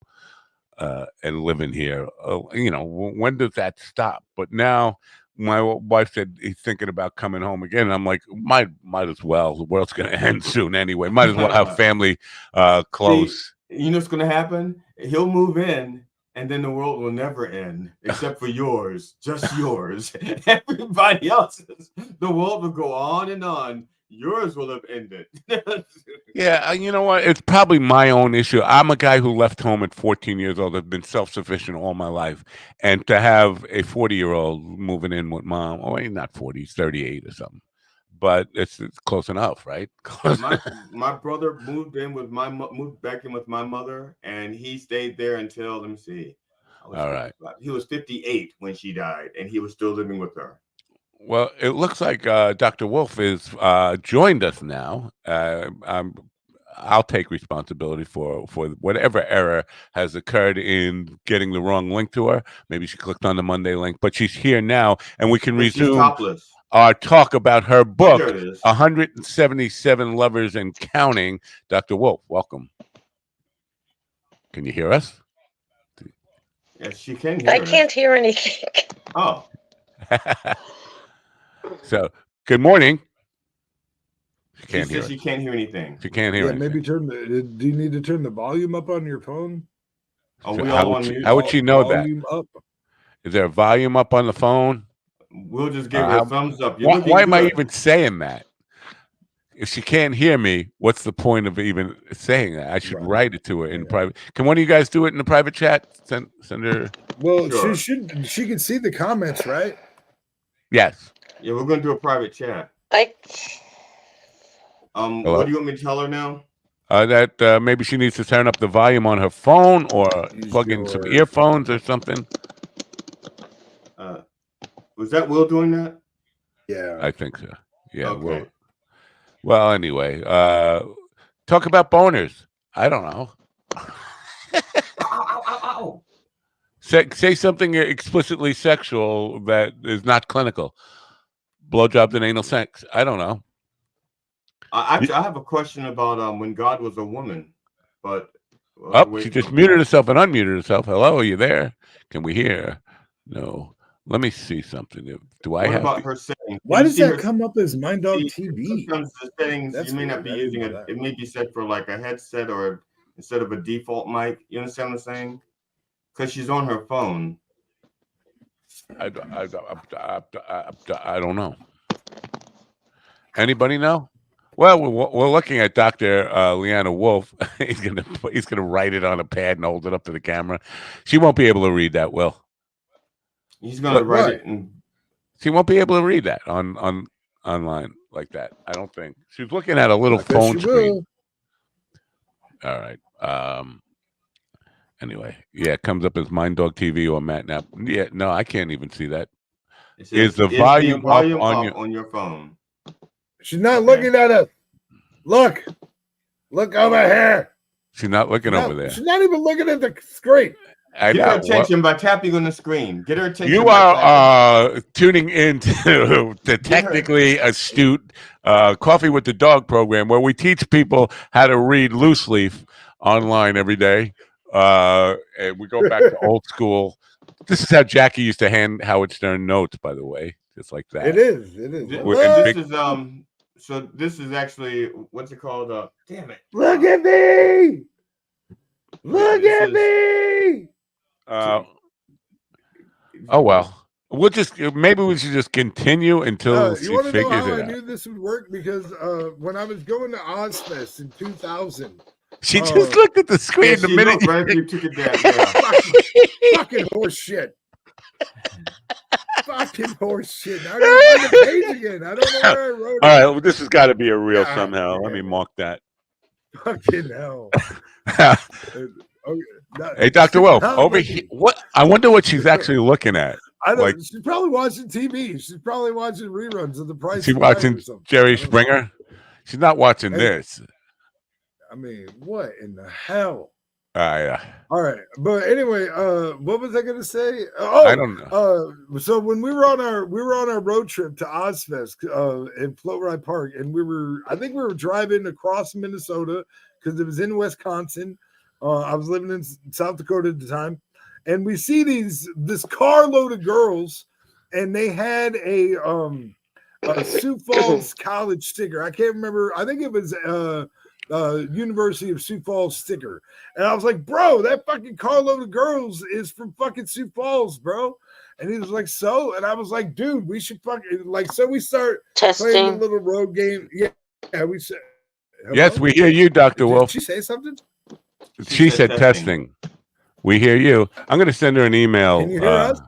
and living here. When does that stop? But now my wife said he's thinking about coming home again. And I'm like, might as well. The world's going to end soon anyway. Might as well have family close. See, you know what's going to happen? He'll move in, and then the world will never end, except for yours, just yours. Everybody else's, the world will go on and on. Yours will have ended. Yeah, you know what? It's probably my own issue. I'm a guy who left home at 14 years old. I've been self-sufficient all my life. And to have a 40-year-old moving in with mom, he's not 40, he's 38 or something. But it's close enough, right? My brother moved back in with my mother, and he stayed there until, let me see. All right. He was 58 when she died, and he was still living with her. Well, it looks like Dr. Wolf is joined us now. I'll take responsibility for whatever error has occurred in getting the wrong link to her. Maybe she clicked on the Monday link, but she's here now, and we can resume our talk about her book, 177 Lovers and Counting. Dr. Wolf, welcome. Can you hear us? Yes, she can hear us. I can't hear anything. Oh. So, good morning. She can't hear anything. She can't hear anything. Maybe do you need to turn the volume up on your phone? Oh, how would she know that? Up. Is there a volume up on the phone? We'll just give her a thumbs up. Why am I even saying that? If she can't hear me, what's the point of even saying that? I should write it to her in private. Can one of you guys do it in the private chat? Send her. Well, sure. She can see the comments, right? Yes. Yeah, we're gonna do a private chat. Hello? What do you want me to tell her now? That maybe she needs to turn up the volume on her phone or plug in some earphones or something. Was that Will doing that? Yeah, I think so. Yeah. Okay. Well, anyway, talk about boners. I don't know. Ow. Say something explicitly sexual that is not clinical. Blowjobs and anal sex. I don't know. I have a question about when God was a woman, but she just muted herself and unmuted herself. Hello, are you there? Can we hear? No. Let me see something. Do I have? What about her settings? Why does that come up as Mind Dog TV? Sometimes the settings you may not be using it. It may be set for like a headset or instead of a default mic. You understand what I'm saying? Because she's on her phone. I don't know. Anybody know? Well, we're looking at Dr. Leanna Wolf. He's gonna write it on a pad and hold it up to the camera. She won't be able to read that, Will. He's gonna write it, and she won't be able to read that online like that. I don't think. She's looking at a little phone screen. All right. Anyway, yeah, it comes up as Mind Dog TV or Matt Knapp. Yeah, no, I can't even see that. Is the volume up on your phone? She's not looking at us. Look over here. She's not looking over there. She's not even looking at the screen. Get her attention by tapping on the screen. Get her attention. You are tuning into the technically astute Coffee with the Dog program, where we teach people how to read loose leaf online every day. And we go back to old school. This is how Jackie used to hand Howard Stern notes, by the way, just like that. It is. So this is actually what's it called? Damn it! Look at me! Look at me! Oh well, maybe we should just continue until she figures it out. I knew this would work because when I was going to Ozfest in 2000, she just looked at the screen the minute you took it down. Fucking horse shit. Fucking horse shit. Now I gotta find the page again. I don't know where I wrote it. All right, well, this has got to be a reel God somehow. Let me damn it. mark that. Fucking hell. Okay, Hey, Dr. Wolf, now I'm over here. looking. What? I wonder what she's actually looking at. I Like, don't. She's probably watching TV. She's probably watching reruns of The is Price she is Right watching or something. Jerry I don't know. Springer? She's not watching Hey, this. I mean, what in the hell? Yeah. All right, but anyway, what was I gonna say? I don't know. So when we were on our road trip to Ozfest in Float Ride Park, and I think we were driving across Minnesota because it was in Wisconsin. I was living in South Dakota at the time, and we see this carload of girls, and they had a Sioux Falls College sticker. I can't remember. I think it was University of Sioux Falls sticker. And I was like, bro, that fucking carload of girls is from fucking Sioux Falls, bro. And he was like, so? And I was like, dude, we should fucking so we start playing the little road game. Yeah, we said hello? Yes, we hear you, Dr. Did Wolf. she say something? She said testing. We hear you. I'm going to send her an email. Can you hear us?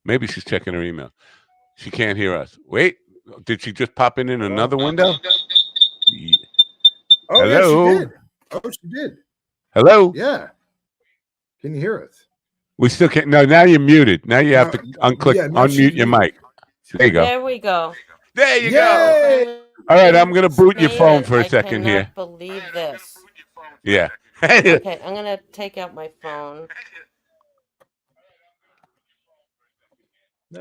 Maybe she's checking her email. She can't hear us. Wait, did she just pop in another window? Oh, hello? yeah, she did. Oh, she did. Hello? Yeah. Can you hear us? We still can't. No, now you're muted. Now you have to unmute your mic. There you go. There we go. There you go. All right, I'm going to boot your phone for a second here. I cannot believe this. Yeah. Okay, I'm going to take out my phone.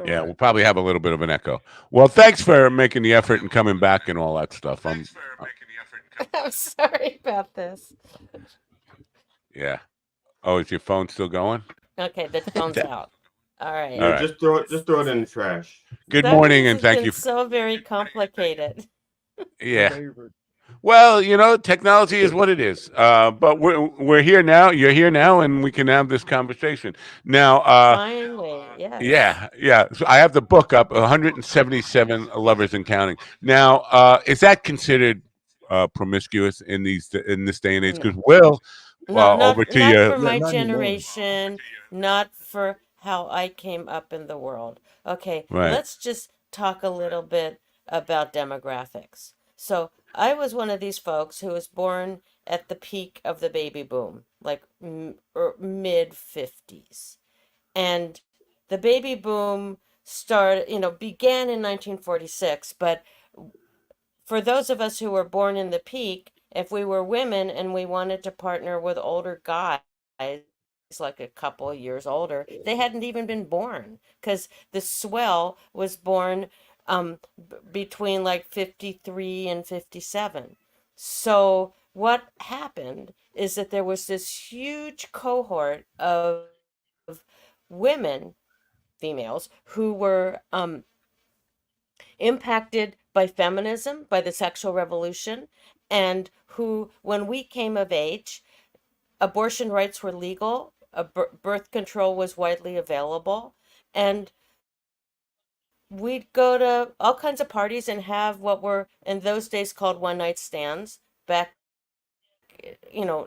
Yeah, we'll probably have a little bit of an echo. Well, thanks for making the effort and coming back and all that stuff. I'm sorry about this. Yeah. Oh, is your phone still going? Okay, the phone's out. All right. Yeah, all right. Just throw it in the trash. Good morning, and thank you. So very complicated. Yeah. Well, technology is what it is. But we're here now. You're here now, and we can have this conversation now. Finally, yes. Yeah. So I have the book up, 177 Lovers and Counting. Now, is that considered promiscuous in this day and age? Because over to you. Not for my generation, not for how I came up in the world. Okay, right. Let's just talk a little bit about demographics. So I was one of these folks who was born at the peak of the baby boom, like mid 50s. And the baby boom began in 1946, but for those of us who were born in the peak, if we were women and we wanted to partner with older guys, like a couple of years older, they hadn't even been born because the swell was born between like 53 and 57. So what happened is that there was this huge cohort of women, females, who were impacted by feminism, by the sexual revolution, and who, when we came of age, abortion rights were legal, birth control was widely available, and we'd go to all kinds of parties and have what were in those days called one night stands. Back,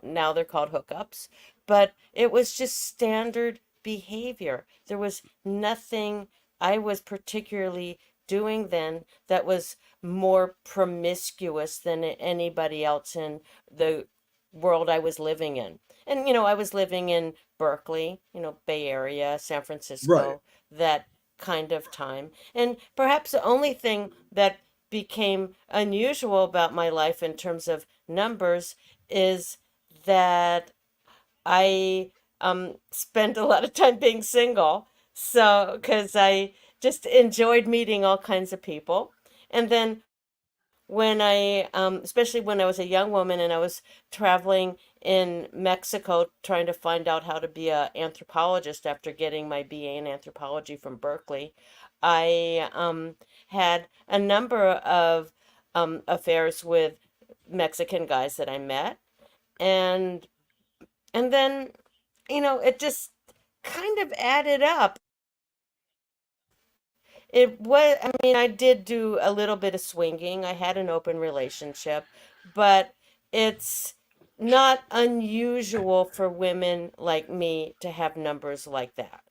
now they're called hookups, but it was just standard behavior. There was nothing I was particularly doing then that was more promiscuous than anybody else in the world I was living in. And I was living in Berkeley, Bay Area, San Francisco, right. That kind of time. And perhaps the only thing that became unusual about my life in terms of numbers is that I spent a lot of time being single. So, because I just enjoyed meeting all kinds of people. And then when especially when I was a young woman and I was traveling in Mexico trying to find out how to be an anthropologist after getting my BA in anthropology from Berkeley, I had a number of affairs with Mexican guys that I met. And then, it just kind of added up. I did do a little bit of swinging. I had an open relationship, but it's not unusual for women like me to have numbers like that.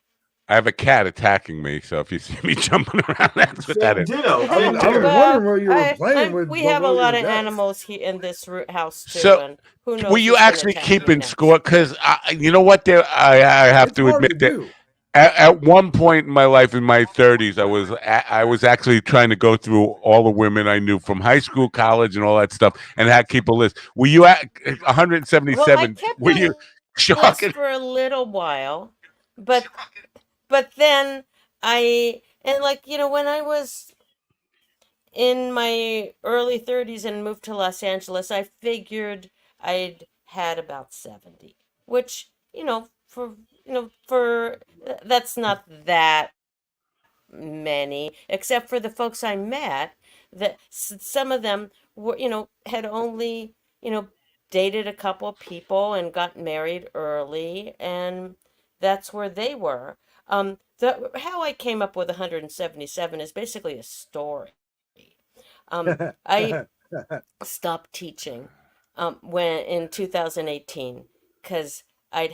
I have a cat attacking me, so if you see me jumping around, that's what that is. Ditto. I Same was, I was here. wondering what you were playing with. We have a Before lot your of death. animals in this house too, So, and who were knows you who's going to actually attack me keeping next? score? Because you know what? I have It's to hard to admit that do. at one point in my life, in my 30s, I was actually trying to go through all the women I knew from high school, college, and all that stuff, and had keep a list. Were you at Well, I 177? kept Were a you list shocking? for a little while, but then and like when I was in my early 30s and moved to Los Angeles, I figured I'd had about 70, which, for that's not that many, except for the folks I met, that some of them were, had only, dated a couple of people and got married early, and that's where they were. How I came up with 177 is basically a story. I stopped teaching when in 2018 because I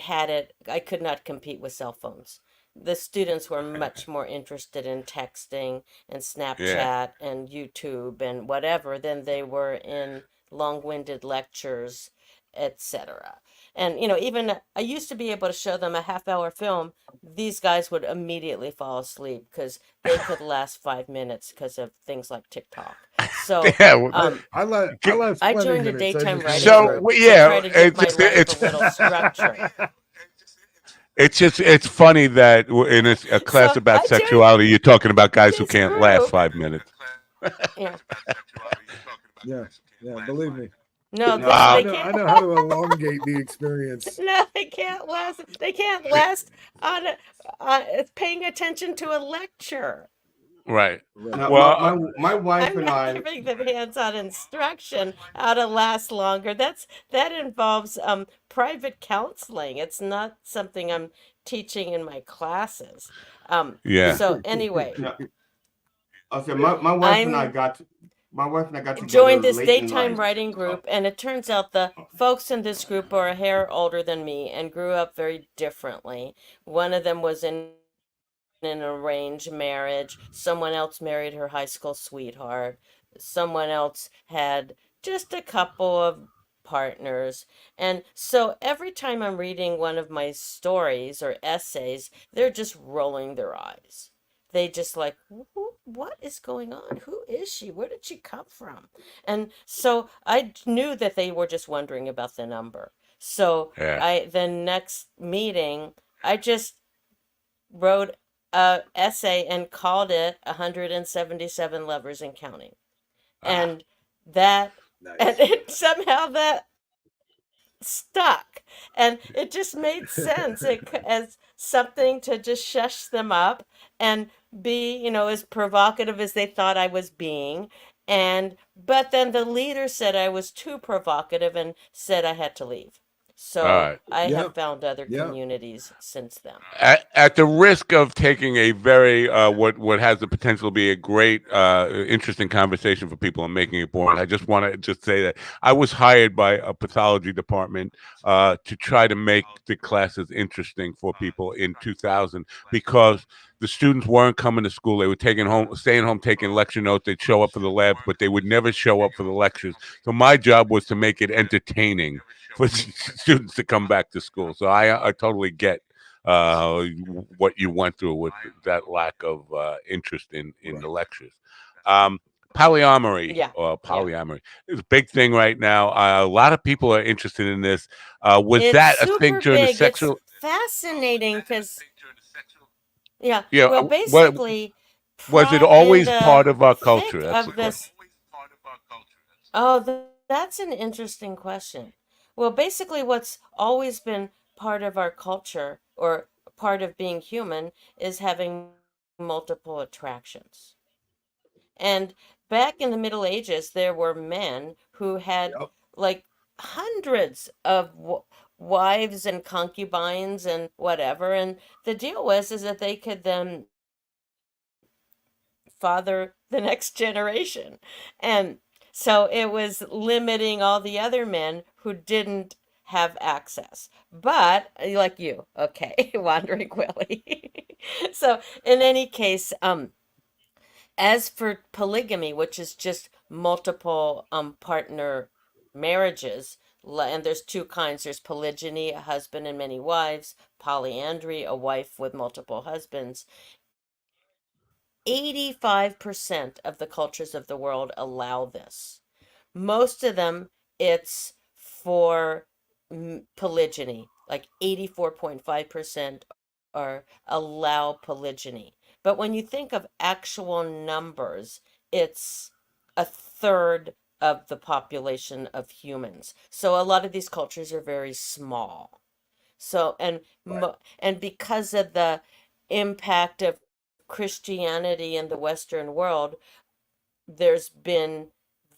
could not compete with cell phones. The students were much more interested in texting and Yeah. Snapchat and YouTube and whatever than they were in long-winded lectures, etc. And even I used to be able to show them a half-hour film. These guys would immediately fall asleep because they could last 5 minutes because of things like TikTok. So, Yeah. Well, I last I 20 joined a minutes. I daytime just writing so group to yeah, try to give my life a it's little structure. it's funny that in a class So about I joined sexuality, you're talking about guys who this can't last group. 5 minutes. Yeah. yeah, yeah. Believe me, No, No, I they know. I can't. know how to elongate the experience. No, they can't last. They can't last on paying attention to a lecture. Right. Right. no, Well, my wife I'm and not I. giving them hands-on instruction how to last longer. That involves private counseling. It's not something I'm teaching in my classes. yeah. So anyway, No, I said my wife and I I'm got my wife and I got joined together this late in daytime life. writing Uh, group, and it turns out the folks in this group are a hair older than me and grew up very differently. One of them was in an arranged marriage. Someone else married her high school sweetheart. Someone else had just a couple of partners. And so every time I'm reading one of my stories or essays, they're just rolling their eyes. They just like, what is going on? Who is she? Where did she come from? And so I knew that they were just wondering about the number. So Yeah. the next meeting, I just wrote a essay and called it 177 lovers and counting. Ah. And that and Nice. it somehow that stuck, and it just made sense as something to just shush them up and be as provocative as they thought I was being. And but then the leader said I was too provocative and said I had to leave. All So right. I have Yep. found other Yep. communities since then. At the risk of taking a very what has the potential to be a great interesting conversation for people and making it boring, I just want to just say that I was hired by a pathology department to try to make the classes interesting for people in 2000 because the students weren't coming to school. They were staying home, taking lecture notes. They'd show up for the labs, but they would never show up for the lectures. So my job was to make it entertaining for students to come back to school. So I totally get what you went through with that lack of interest in the Right. lectures. Um, polyamory Yeah, or yeah. polyamory is a big thing right now. A lot of people are interested in this. Was It's that a thing super during the big. It's sexual? fascinating because, yeah, Yeah. well, What basically, was it in always part the of our culture? thick That's the of question. this, oh, that's an interesting question. Well, basically, what's always been part of our culture or part of being human is having multiple attractions. And back in the Middle Ages, there were men who had Yep. like hundreds of wives and concubines and whatever. And the deal was is that they could then father the next generation. And so it was limiting all the other men who didn't have access. But like you, okay, Wandering Willie. So in any case, as for polygamy, which is just multiple partner marriages, and there's two kinds. There's polygyny, a husband and many wives; polyandry, a wife with multiple husbands. 85% of the cultures of the world allow this. Most of them, it's for polygyny, like 84.5% are allow polygyny. But when you think of actual numbers, it's a third of the population of humans. So a lot of these cultures are very small. So Right. and because of the impact of Christianity in the Western world, there's been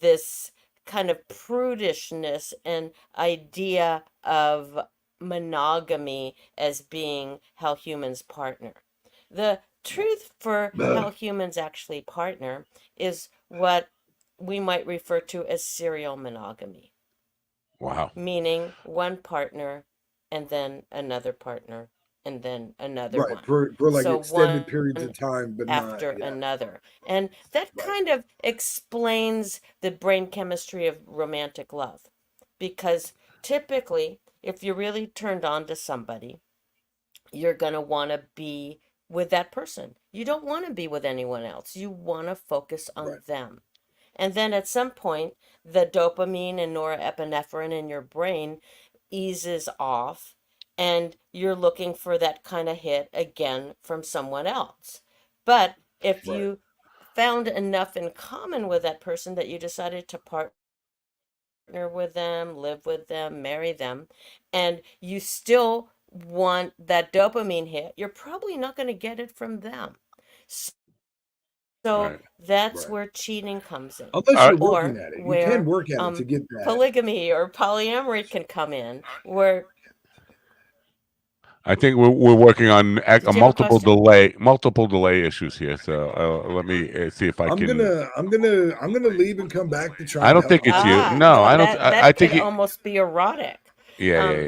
this kind of prudishness and idea of monogamy as being how humans partner. The truth for how humans actually partner is what we might refer to as serial monogamy, Wow. meaning one partner and then another partner and then another Right. one. For like So extended one periods of time, but after not, yeah. another. And that Right. kind of explains the brain chemistry of romantic love. Because typically, if you're really turned on to somebody, you're going to want to be with that person. You don't want to be with anyone else. You want to focus on Right. them. And then at some point, the dopamine and norepinephrine in your brain eases off, and you're looking for that kind of hit again from someone else. But if Right. you found enough in common with that person that you decided to partner with them, live with them, marry them, and you still want that dopamine hit, you're probably not going to get it from them. So that's where Right. cheating comes in, Right. or Unless you're where working at it. You can work at it to get that. polygamy or polyamory can come in, where I think we're working on did you have a question? multiple delay issues here. So let me see if I can. I'm gonna leave and come back to try I and don't help think you it's out you. here. Ah, No, well, I don't. I that think could you. almost be erotic. Yeah, yeah,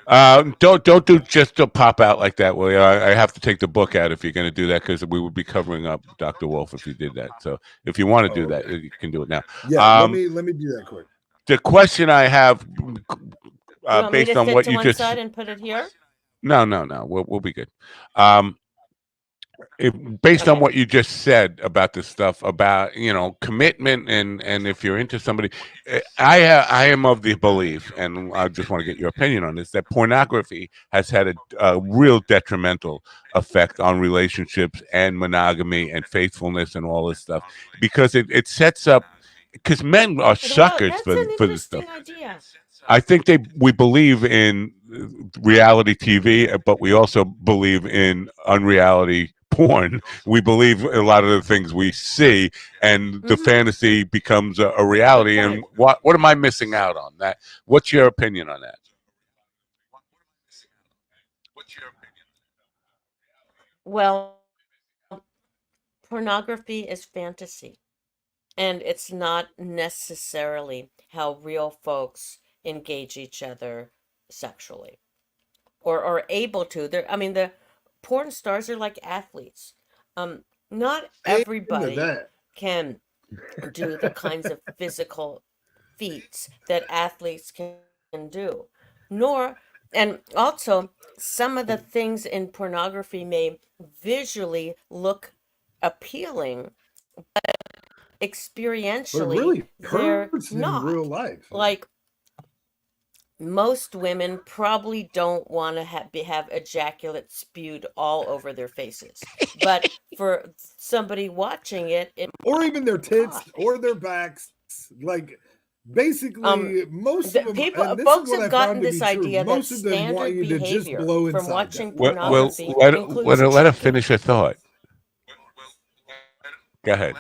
Um, yeah. Don't do just to pop out like that, Will you? I have to take the book out if you're going to do that because we would be covering up Dr. Wolf if you did that. So if you want to do Oh, that, okay. you can do it now. Yeah, Um, let me do that quick. the question I have, you want me to based on sit what to you one just side and put it here? no, we'll be good. Um, if, based on Okay. what you just said about this stuff about commitment and if you're into somebody, I am of the belief, and I just want to get your opinion on this, that pornography has had a real detrimental effect on relationships and monogamy and faithfulness and all this stuff because it sets up because men are Well, suckers that's an for this stuff. interesting idea. I think we believe in reality TV, but we also believe in unreality porn. We believe in a lot of the things we see, and the Mm-hmm. fantasy becomes a Good reality. And point. what am I missing out on that? What's your opinion on that? Well, pornography is fantasy, and it's not necessarily how real folks engage each other sexually, or able to. I mean, the porn stars are like athletes. Not Amen to everybody that. can do the kinds of physical feats that athletes can do, nor, and also some of the things in pornography may visually look appealing, But it experientially really they're hurts in real not. life. Like, most women probably don't want to have ejaculate spewed all over their faces, but for somebody watching it, it Or might even their tits cause. or their backs. Like basically most of The them, people and this is folks what have I found gotten to this be true. idea that Most of them want standard you to just behavior blow from inside them. watching Well, pornography includes let her checking. finish her thought. Go ahead,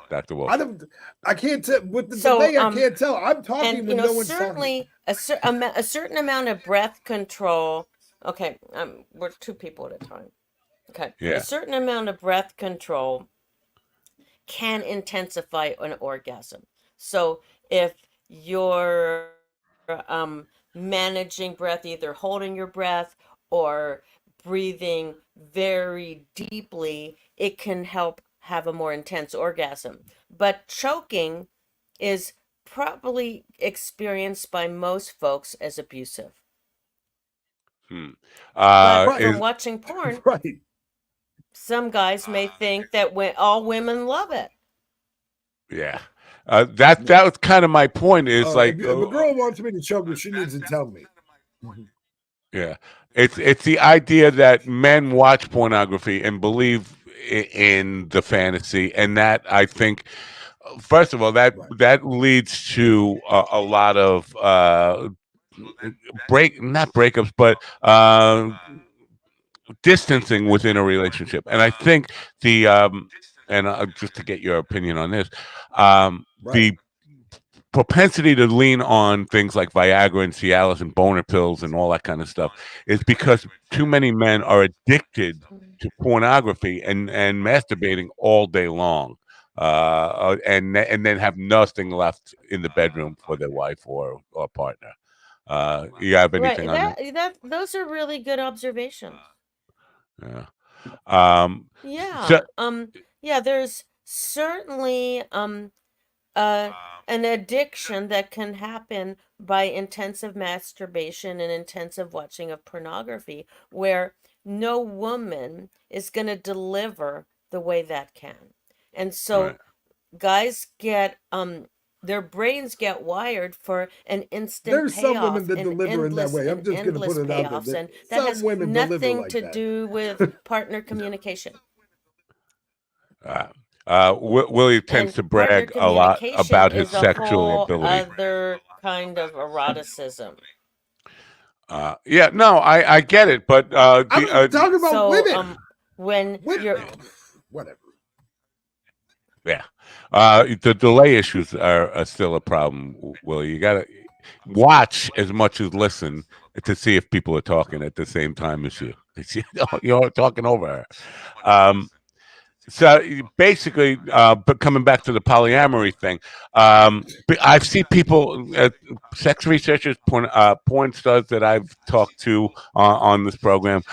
Dr. I Wolf. don't I can't tell with the So delay, I can't tell. I'm talking and when no one's talking. certainly a certain amount of breath control. Okay, we're two people at a time. Okay, a Yeah. certain amount of breath control can intensify an orgasm. So if you're managing breath, either holding your breath or breathing very deeply, it can help have a more intense orgasm. But choking is probably experienced by most as abusive. Hmm. But Right, from Is watching porn, right. some guys may think that all women love it. Yeah. That was kind of my point. Is like, If a girl wants me to choke her, she needs to tell me. Mhm. yeah, it's the idea that men watch pornography and believe in the fantasy, and that I think, first of all, Right. that leads to a lot of not breakups, but distancing within a relationship. And I think the and just to get your opinion on this, Right. the propensity to lean on things like Viagra and Cialis and boner pills and all that kind of stuff is because too many men are addicted to pornography and masturbating all day long, and then have nothing left in the bedroom for their wife or partner. You have anything Right. on that? That those are really good observations. Yeah. Um, so, Yeah. Yeah, there's certainly uh an addiction that can happen by intensive masturbation and intensive watching of pornography where no woman is going to deliver the way that can. And right. so guys get their brains get wired for an instant There's some women payoff that and deliver in that endless way. I'm just going to put it out there. payoffs, and that Some has women deliver nothing like to that. do with partner communication. Uh, Willie tends And to partner brag a lot communication about his is a sexual whole ability. other kind of eroticism. Yeah, no, I get it, but I'm talking about So women. when you're Women. Whatever. yeah, the delay issues are still a problem. Willie, you gotta watch as much as listen to see if people are talking at the same time as you. You're talking over her. Um, So basically, but coming back to the polyamory thing, I've seen people, sex researchers, porn stars that I've talked to on this program,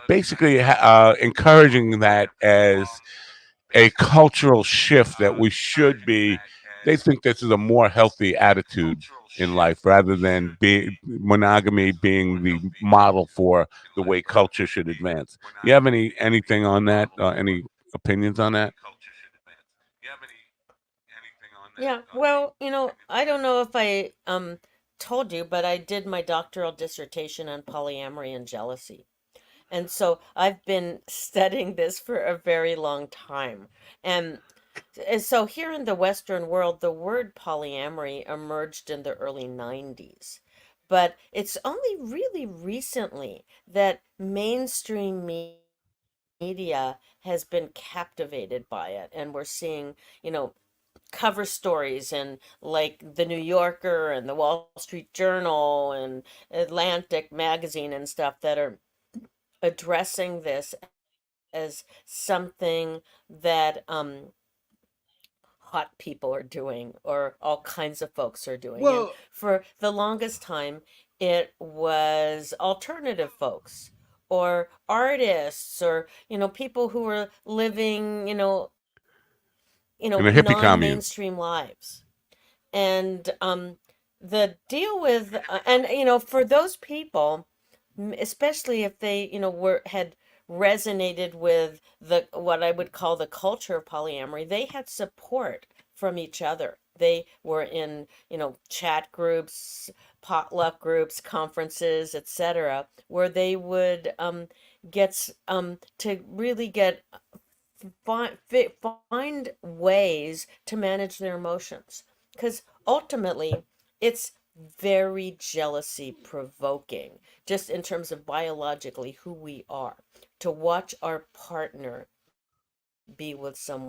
basically encouraging that as a cultural shift that we should be. They think this is a more healthy attitude in life rather than monogamy being the model for the way culture should advance. You have anything on that? Any opinions on that? Yeah, well, I don't know if I told you, but I did my doctoral dissertation on polyamory and jealousy. And so I've been studying this for a very long time. And so here in the Western world, the word polyamory emerged in the early 90s. But it's only really recently that mainstream media has been captivated by it. And we're seeing, cover stories in like the New Yorker and the Wall Street Journal and Atlantic magazine and stuff that are addressing this as something that hot people are doing or all kinds of folks are doing. And Well, for the longest time, it was alternative folks or artists or people who were living In a hippie commune, non-mainstream lives. And the deal with and for those people, especially if they were had resonated with the what I would call the culture of polyamory, they had support from each other. They were in chat groups, potluck groups, conferences, etc., where they would to really get find ways to manage their emotions, because ultimately it's very jealousy provoking, just in terms of biologically who we are, to watch our partner be with someone